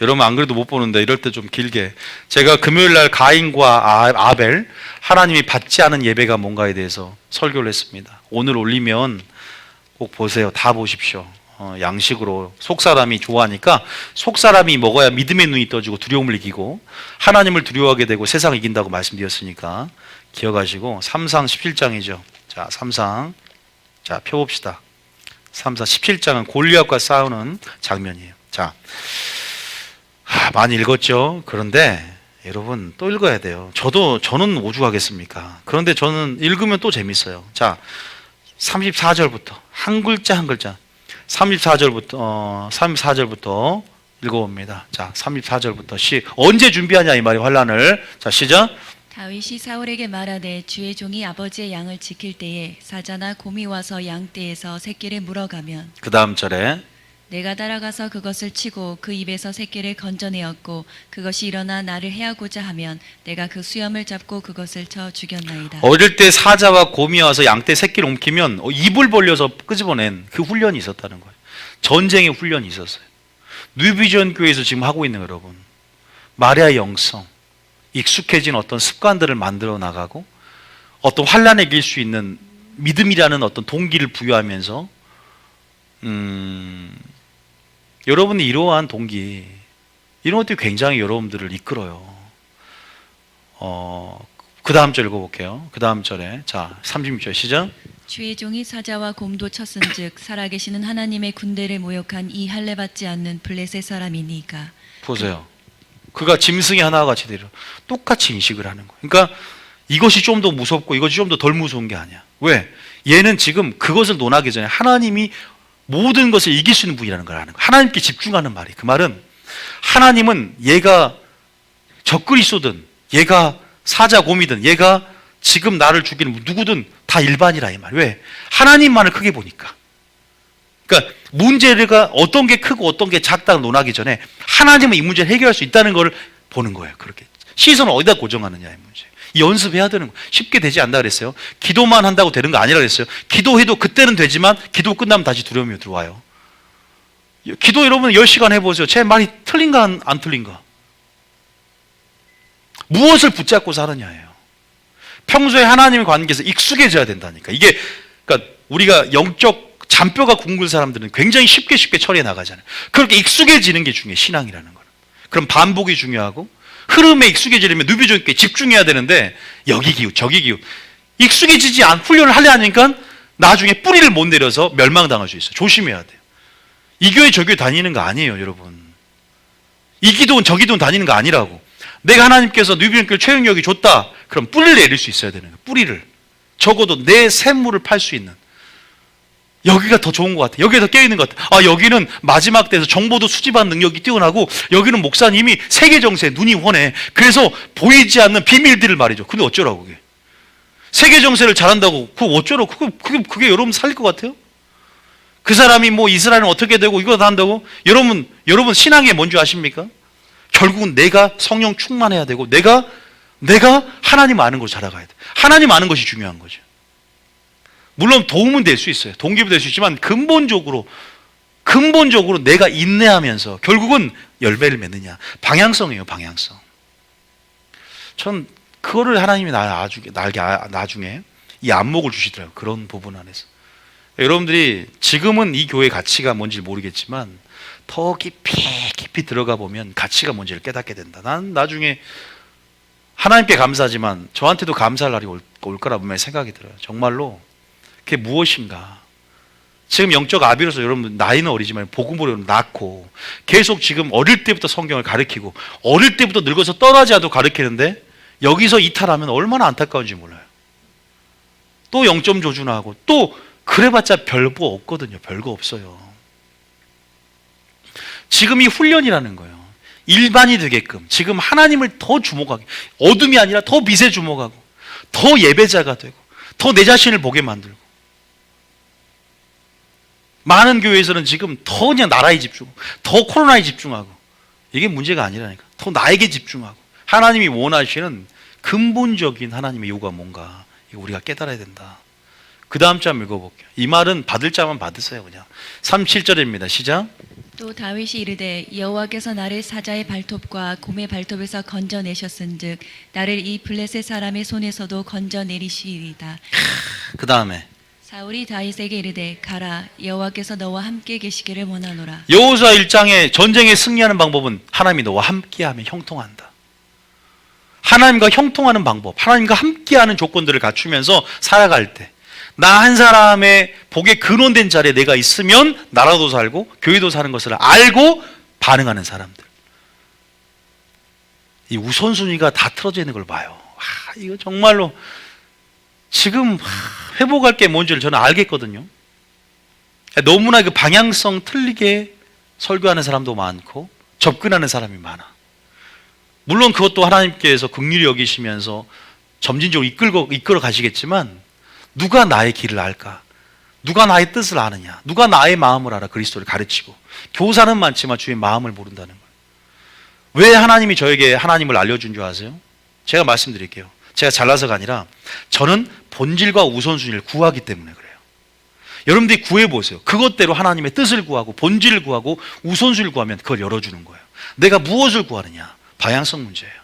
S1: 여러분 안 그래도 못 보는데 이럴 때 좀 길게, 제가 금요일날 가인과 아벨, 하나님이 받지 않은 예배가 뭔가에 대해서 설교를 했습니다. 오늘 올리면 꼭 보세요. 다 보십시오. 양식으로 속사람이 좋아하니까 속사람이 먹어야 믿음의 눈이 떠지고 두려움을 이기고 하나님을 두려워하게 되고 세상을 이긴다고 말씀드렸으니까 기억하시고. 3상 17장이죠. 자, 3상. 자, 펴봅시다. 3상 17장은 골리앗과 싸우는 장면이에요. 자, 많이 읽었죠. 그런데 여러분 또 읽어야 돼요. 저는 오죽하겠습니까? 그런데 저는 읽으면 또 재밌어요. 자, 34절부터 한 글자 한 글자 34절부터 읽어봅니다. 자, 34절부터 언제 준비하냐 이 말이 환난을. 자, 시작.
S2: 다윗이 사울에게 말하되 주의 종이 아버지의 양을 지킬 때에 사자나 곰이 와서 양떼에서 새끼를 물어가면,
S1: 그 다음 절에
S2: 내가 따라가서 그것을 치고 그 입에서 새끼를 건져내었고 그것이 일어나 나를 해하고자 하면 내가 그 수염을 잡고 그것을 쳐 죽였나이다.
S1: 어릴 때 사자와 곰이 와서 양떼 새끼를 옮기면 입을 벌려서 끄집어낸 그 훈련이 있었다는 거예요. 전쟁의 훈련이 있었어요. 뉴비전 교회에서 지금 하고 있는 여러분, 마리아의 영성, 익숙해진 어떤 습관들을 만들어 나가고 어떤 환난에 이길 수 있는 믿음이라는 어떤 동기를 부여하면서 여러분이 이러한 동기, 이런 것들이 굉장히 여러분들을 이끌어요. 그 다음 절 읽어볼게요. 그 다음 절에, 자, 36절 시작.
S2: 주의 종이 사자와 곰도 쳤은즉 살아계시는 하나님의 군대를 모욕한 이 할례 받지 않는 블레셋 사람이니까.
S1: 보세요. 그가 짐승이 하나와 같이 되려 똑같이 인식을 하는 거예요. 그러니까 이것이 좀 더 무섭고 이것이 좀 더 덜 무서운 게 아니야. 왜? 얘는 지금 그것을 논하기 전에 하나님이 모든 것을 이길 수 있는 분이라는 걸 아는 거예요. 하나님께 집중하는 말이에요. 그 말은 하나님은 얘가 적그리스도든 얘가 사자곰이든 얘가 지금 나를 죽이는 누구든 다 일반이라 이 말. 왜? 하나님만을 크게 보니까. 그러니까 문제가 어떤 게 크고 어떤 게 작다고 논하기 전에 하나님은 이 문제를 해결할 수 있다는 걸 보는 거예요. 그렇게 시선을 어디다 고정하느냐의 문제. 연습해야 되는 거예요. 쉽게 되지 않다 그랬어요. 기도만 한다고 되는 거 아니라 그랬어요. 기도해도 그때는 되지만 기도 끝나면 다시 두려움이 들어와요. 기도 여러분 10시간 해보세요. 제 말이 틀린가 안 틀린가? 무엇을 붙잡고 사느냐예요. 평소에 하나님의 관계에서 익숙해져야 된다니까. 이게 그러니까 우리가 영적 잔뼈가 굵은 사람들은 굉장히 쉽게 처리해 나가잖아요. 그렇게 익숙해지는 게 중요해요. 신앙이라는 거는. 그럼 반복이 중요하고 흐름에 익숙해지려면 누비족에 집중해야 되는데 여기 기웃 저기 기웃 익숙해지지 않 훈련을 하려 하니까 나중에 뿌리를 못 내려서 멸망당할 수 있어요. 조심해야 돼요. 이 교회 저 교회 다니는 거 아니에요, 여러분. 이 기도원 저 기도원 다니는 거 아니라고. 내가 하나님께서 누비족교회 최영역이 줬다. 그럼 뿌리를 내릴 수 있어야 되는 거예요. 뿌리를. 적어도 내 샘물을 팔 수 있는. 여기가 더 좋은 것 같아. 여기가 더 깨어있는 것 같아. 아, 여기는 마지막 때에서 정보도 수집하는 능력이 뛰어나고 여기는 목사님이 세계 정세에 눈이 훤해. 그래서 보이지 않는 비밀들을 말이죠. 근데 어쩌라고 그게. 세계 정세를 잘한다고 그거 어쩌라고. 그게 여러분 살릴 것 같아요? 그 사람이 뭐 이스라엘은 어떻게 되고 이거 다 한다고? 여러분 신앙이 뭔지 아십니까? 결국은 내가 성령 충만해야 되고 내가 하나님 아는 걸 자라가야 돼. 하나님 아는 것이 중요한 거죠. 물론 도움은 될 수 있어요. 동기부 될 수 있지만 근본적으로 내가 인내하면서 결국은 열매를 맺느냐. 방향성이에요, 방향성. 전 그거를 하나님이 나중에 이 안목을 주시더라고요. 그런 부분 안에서. 여러분들이 지금은 이 교회의 가치가 뭔지 모르겠지만 더 깊이 들어가 보면 가치가 뭔지를 깨닫게 된다. 난 나중에 하나님께 감사하지만 저한테도 감사할 날이 올 거라 분명히 생각이 들어요. 정말로 그게 무엇인가. 지금 영적 아비로서 여러분 나이는 어리지만 복음으로 낳고 계속 지금 어릴 때부터 성경을 가르치고 어릴 때부터 늙어서 떠나지 않도록 가르치는데 여기서 이탈하면 얼마나 안타까운지 몰라요. 또 0점 조준하고 또 그래봤자 별거 없거든요. 별거 없어요. 지금 이 훈련이라는 거예요. 일반이 되게끔 지금 하나님을 더 주목하게, 어둠이 아니라 더 빛에 주목하고 더 예배자가 되고 더 내 자신을 보게 만들고. 많은 교회에서는 지금 더 그냥 나라에 집중하고 더 코로나에 집중하고 이게 문제가 아니라니까. 더 나에게 집중하고 하나님이 원하시는 근본적인 하나님의 요구가 뭔가 이거 우리가 깨달아야 된다. 그 다음 장 읽어볼게요. 이 말은 받을 자만 받으세요. 그냥 37절입니다. 시작.
S2: 또 다윗이 이르되 여호와께서 나를 사자의 발톱과 곰의 발톱에서 건져내셨은즉 나를 이 블레셋 사람의 손에서도 건져내리시리이다.
S1: 그 다음에
S2: 사울이 다윗에게 이르되 가라 여호와께서 너와 함께 계시기를 원하노라.
S1: 여호수아 1장에 전쟁에 승리하는 방법은 하나님이 너와 함께하면 형통한다. 하나님과 형통하는 방법, 하나님과 함께하는 조건들을 갖추면서 살아갈 때 나 한 사람의 복에 근원된 자리에 내가 있으면 나라도 살고 교회도 사는 것을 알고 반응하는 사람들. 이 우선순위가 다 틀어져 있는 걸 봐요. 이거 정말로 지금 회복할 게 뭔지를 저는 알겠거든요. 너무나 그 방향성 틀리게 설교하는 사람도 많고 접근하는 사람이 많아. 물론 그것도 하나님께서 긍휼히 여기시면서 점진적으로 이끌어 가시겠지만 누가 나의 길을 알까? 누가 나의 뜻을 아느냐? 누가 나의 마음을 알아? 그리스도를 가르치고 교사는 많지만 주의 마음을 모른다는 거예요. 왜 하나님이 저에게 하나님을 알려준 줄 아세요? 제가 말씀드릴게요. 제가 잘나서가 아니라 저는 본질과 우선순위를 구하기 때문에 그래요. 여러분들이 구해보세요. 그것대로 하나님의 뜻을 구하고 본질을 구하고 우선순위를 구하면 그걸 열어주는 거예요. 내가 무엇을 구하느냐? 방향성 문제예요.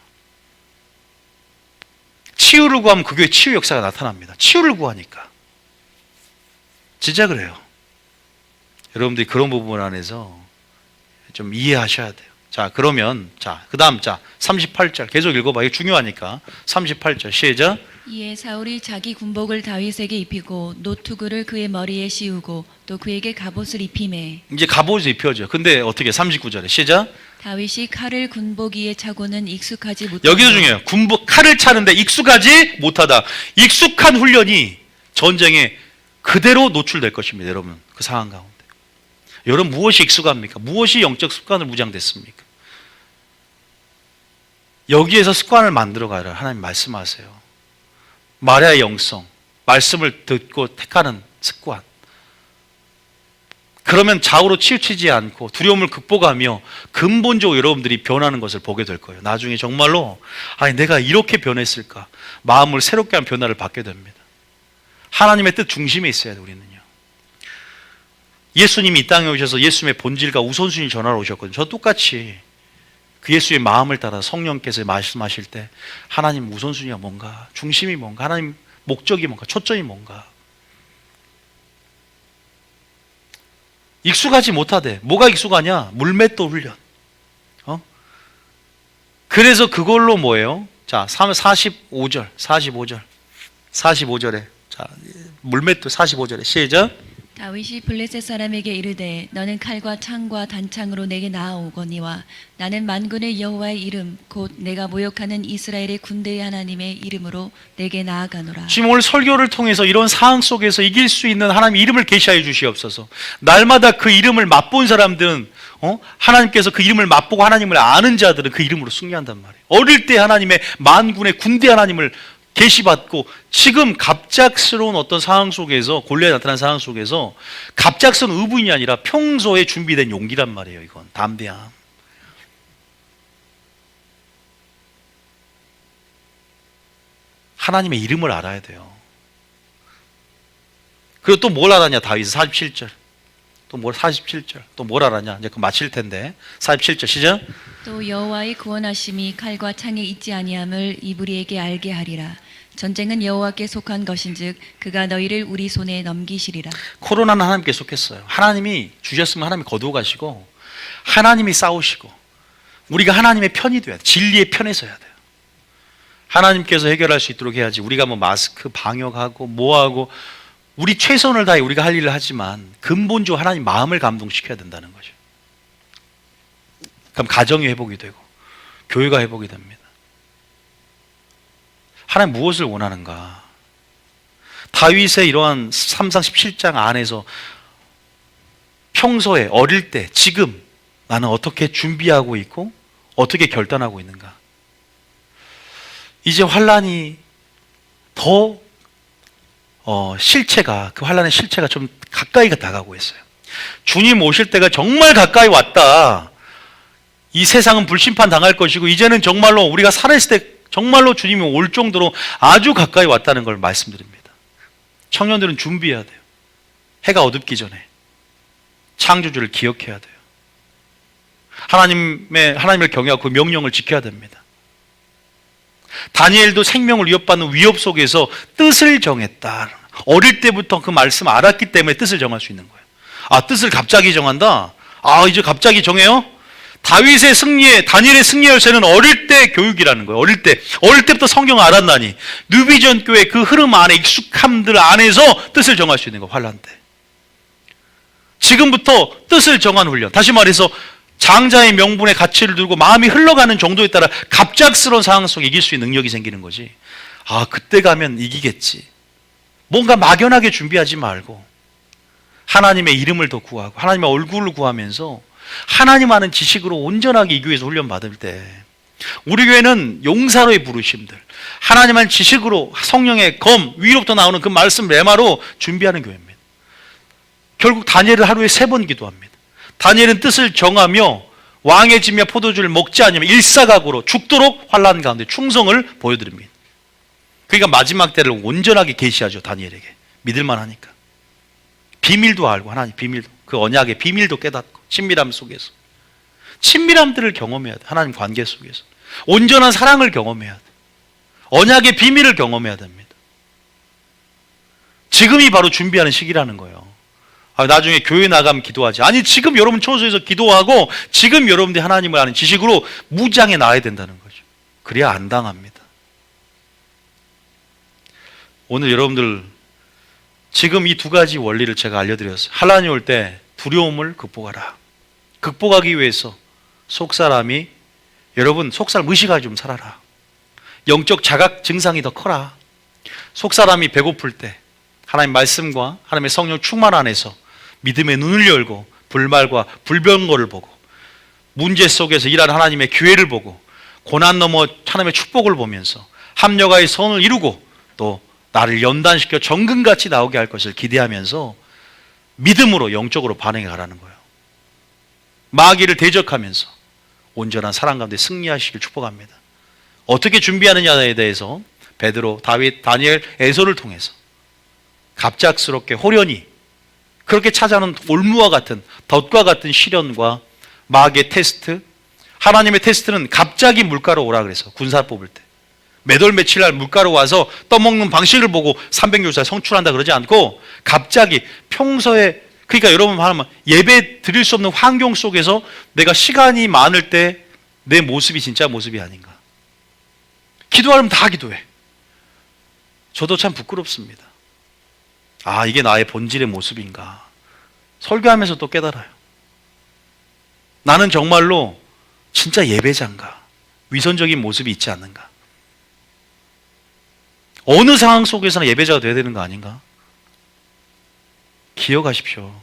S1: 치유를 구하면 그 교회 치유 역사가 나타납니다. 치유를 구하니까. 진짜 그래요. 여러분들이 그런 부분 안에서 좀 이해하셔야 돼요. 자, 그러면 그 다음 38절 계속 읽어봐. 이게 중요하니까. 38절 시작.
S2: 이에 사울이 자기 군복을 다윗에게 입히고 노투구를 그의 머리에 씌우고 또 그에게 갑옷을 입히매.
S1: 이제 갑옷을 입혀줘. 근데 어떻게 39절에 시작.
S2: 다윗이 칼을 군복 위에 차고는 익숙하지 못하고.
S1: 여기도 중요해요. 칼을 차는데 익숙하지 못하다. 익숙한 훈련이 전쟁에 그대로 노출될 것입니다. 여러분 그 상황 가운데. 여러분 무엇이 익숙합니까? 무엇이 영적 습관을 무장됐습니까? 여기에서 습관을 만들어 가라. 하나님 말씀하세요. 마리아의 영성, 말씀을 듣고 택하는 습관. 그러면 좌우로 치우치지 않고 두려움을 극복하며 근본적으로 여러분들이 변하는 것을 보게 될 거예요. 나중에 정말로 내가 이렇게 변했을까? 마음을 새롭게 한 변화를 받게 됩니다. 하나님의 뜻 중심에 있어야 돼요. 우리는요. 예수님이 이 땅에 오셔서 예수님의 본질과 우선순위 전하러 오셨거든요. 저 똑같이 그 예수의 마음을 따라 성령께서 말씀하실 때 하나님 우선순위가 뭔가, 중심이 뭔가, 하나님 목적이 뭔가, 초점이 뭔가. 익숙하지 못하대. 뭐가 익숙하냐? 물맷돌 훈련. 그래서 그걸로 뭐예요? 자, 45절에 자, 물맷돌 45절에 시작.
S2: 다윗이 블레셋 사람에게 이르되 너는 칼과 창과 단창으로 내게 나아오거니와 나는 만군의 여호와의 이름 곧 내가 모욕하는 이스라엘의 군대의 하나님의 이름으로 내게 나아가노라.
S1: 지금 오늘 설교를 통해서 이런 상황 속에서 이길 수 있는 하나님의 이름을 계시하여 주시옵소서. 날마다 그 이름을 맛본 사람들은 하나님께서 그 이름을 맛보고 하나님을 아는 자들은 그 이름으로 승리한단 말이에요. 어릴 때 하나님의 만군의 군대 하나님을 계시받고 지금 갑작스러운 어떤 상황 속에서 골리앗이 나타난 상황 속에서 갑작스러운 의분이 아니라 평소에 준비된 용기란 말이에요. 이건 담대함. 하나님의 이름을 알아야 돼요. 그리고 또 뭘 알았냐? 다윗은 47절. 또 뭘 47절. 또 뭘 알았냐? 이제 그 마칠 텐데. 47절 시작.
S2: 또 여호와의 구원하심이 칼과 창에 있지 아니함을 이브리에게 알게 하리라. 전쟁은 여호와께 속한 것인즉 그가 너희를 우리 손에 넘기시리라.
S1: 코로나는 하나님께 속했어요. 하나님이 주셨으면 하나님이 거두어 가시고 하나님이 싸우시고 우리가 하나님의 편이 돼야 돼. 진리의 편에 서야 돼요. 하나님께서 해결할 수 있도록 해야지. 우리가 뭐 마스크 방역하고 뭐하고 우리 최선을 다해 우리가 할 일을 하지만 근본적으로 하나님 마음을 감동시켜야 된다는 거죠. 그럼 가정이 회복이 되고 교회가 회복이 됩니다. 하나님 무엇을 원하는가? 다윗의 이러한 3상 17장 안에서 평소에 어릴 때 지금 나는 어떻게 준비하고 있고 어떻게 결단하고 있는가? 이제 환란이 더 실체가 그 환란의 실체가 좀 가까이 다가가고 있어요. 주님 오실 때가 정말 가까이 왔다. 이 세상은 불심판 당할 것이고 이제는 정말로 우리가 살아있을 때 정말로 주님이 올 정도로 아주 가까이 왔다는 걸 말씀드립니다. 청년들은 준비해야 돼요. 해가 어둡기 전에 창조주를 기억해야 돼요. 하나님을 경외하고 그 명령을 지켜야 됩니다. 다니엘도 생명을 위협받는 위협 속에서 뜻을 정했다. 어릴 때부터 그 말씀 알았기 때문에 뜻을 정할 수 있는 거예요. 아, 뜻을 갑자기 정한다? 아, 이제 갑자기 정해요? 다윗의 승리에, 다니엘의 승리 열쇠는 어릴 때 교육이라는 거예요. 어릴 때부터 성경을 알았나니 누비전 교회 그 흐름 안에 익숙함들 안에서 뜻을 정할 수 있는 거예요. 환란 때. 지금부터 뜻을 정한 훈련. 다시 말해서 장자의 명분의 가치를 두고 마음이 흘러가는 정도에 따라 갑작스러운 상황 속에 이길 수 있는 능력이 생기는 거지. 아, 그때 가면 이기겠지. 뭔가 막연하게 준비하지 말고 하나님의 이름을 더 구하고 하나님의 얼굴을 구하면서 하나님 아는 지식으로 온전하게 이 교회에서 훈련받을 때 우리 교회는 용사로의 부르심들 하나님 아는 지식으로 성령의 검 위로부터 나오는 그 말씀 레마로 준비하는 교회입니다. 결국 다니엘은 하루에 3번 기도합니다. 다니엘은 뜻을 정하며 왕의 짐이야 포도주를 먹지 않으면 일사각오로 죽도록 환난 가운데 충성을 보여드립니다. 그러니까 마지막 때를 온전하게 계시하죠. 다니엘에게 믿을만 하니까 비밀도 알고 하나님 비밀도 그 언약의 비밀도 깨닫고 친밀함 속에서 친밀함들을 경험해야 돼. 하나님 관계 속에서 온전한 사랑을 경험해야 돼. 언약의 비밀을 경험해야 됩니다. 지금이 바로 준비하는 시기라는 거예요. 나중에 교회 나가면 기도하지. 아니 지금 여러분 초소에서 기도하고 지금 여러분들이 하나님을 아는 지식으로 무장해 나와야 된다는 거죠. 그래야 안 당합니다. 오늘 여러분들 지금 이 2가지 원리를 제가 알려드렸어요. 환난이 올 때 두려움을 극복하라. 극복하기 위해서 속사람이 여러분 속사람 의식하지 좀 살아라. 영적 자각 증상이 더 커라. 속사람이 배고플 때 하나님 말씀과 하나님의 성령 충만 안에서 믿음의 눈을 열고 불말과 불병거를 보고 문제 속에서 일하는 하나님의 기회를 보고 고난 넘어 하나님의 축복을 보면서 합력하의 선을 이루고 또 나를 연단시켜 정금같이 나오게 할 것을 기대하면서 믿음으로 영적으로 반응해 가라는 거예요. 마귀를 대적하면서 온전한 사랑 가운데 승리하시길 축복합니다. 어떻게 준비하느냐에 대해서 베드로, 다윗, 다니엘, 에서를 통해서 갑작스럽게 호련히 그렇게 찾아오는 올무와 같은 덫과 같은 시련과 마귀의 테스트, 하나님의 테스트는 갑자기 물가로 오라 그래서 군사 뽑을 때 매돌 며칠 날 물가로 와서 떠먹는 방식을 보고 300요새 성출한다 그러지 않고 갑자기 평소에 그러니까 여러분 하면 예배 드릴 수 없는 환경 속에서 내가 시간이 많을 때 내 모습이 진짜 모습이 아닌가. 기도하려면 다 기도해. 저도 참 부끄럽습니다. 아, 이게 나의 본질의 모습인가. 설교하면서 또 깨달아요. 나는 정말로 진짜 예배자인가, 위선적인 모습이 있지 않는가. 어느 상황 속에서나 예배자가 되어야 되는 거 아닌가. 기억하십시오.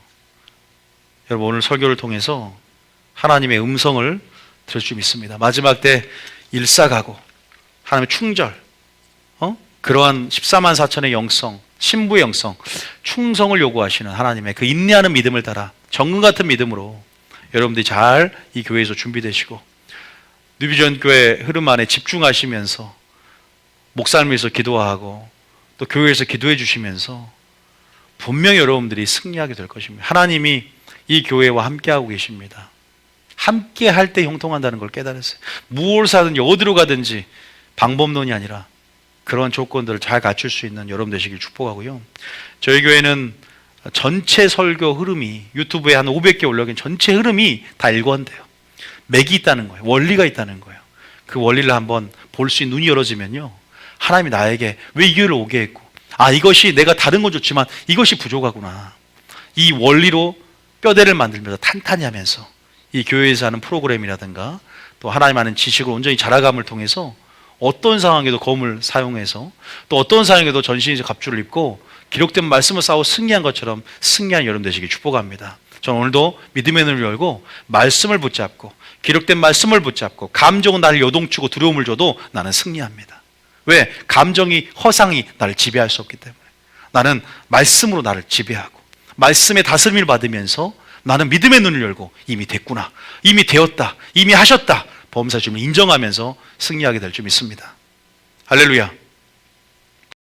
S1: 여러분, 오늘 설교를 통해서 하나님의 음성을 들을 줄 믿습니다. 마지막 때 일사가고 하나님의 충절, 그러한 14만 4천의 영성, 신부의 영성, 충성을 요구하시는 하나님의 그 인내하는 믿음을 따라 정금 같은 믿음으로 여러분들이 잘 이 교회에서 준비되시고 뉴비전 교회 흐름 안에 집중하시면서 목사님을 위해서 기도하고 또 교회에서 기도해 주시면서 분명히 여러분들이 승리하게 될 것입니다. 하나님이 이 교회와 함께하고 계십니다. 함께 할 때 형통한다는 걸 깨달았어요. 무엇을 사든지 어디로 가든지 방법론이 아니라 그런 조건들을 잘 갖출 수 있는 여러분 되시길 축복하고요. 저희 교회는 전체 설교 흐름이 유튜브에 한 500개 올라간 전체 흐름이 다 일관돼요. 맥이 있다는 거예요. 원리가 있다는 거예요. 그 원리를 한번 볼 수 있는 눈이 열어지면요, 하나님이 나에게 왜 이 교회를 오게 했고, 아, 이것이 내가 다른 건 좋지만 이것이 부족하구나, 이 원리로 뼈대를 만들면서 탄탄히 하면서 이 교회에서 하는 프로그램이라든가 또 하나님 아는 지식을 온전히 자라감을 통해서 어떤 상황에도 검을 사용해서 또 어떤 상황에도 전신에서 갑주를 입고 기록된 말씀을 싸워 승리한 것처럼 승리한 여러분 되시길 축복합니다. 저는 오늘도 믿음의 눈을 열고 말씀을 붙잡고 기록된 말씀을 붙잡고, 감정은 나를 요동치고 두려움을 줘도 나는 승리합니다. 왜? 감정이, 허상이 나를 지배할 수 없기 때문에. 나는 말씀으로 나를 지배하고 말씀의 다스림을 받으면서 나는 믿음의 눈을 열고 이미 됐구나, 이미 되었다, 이미 하셨다, 범사 주님을 인정하면서 승리하게 될 줄 믿습니다. 할렐루야.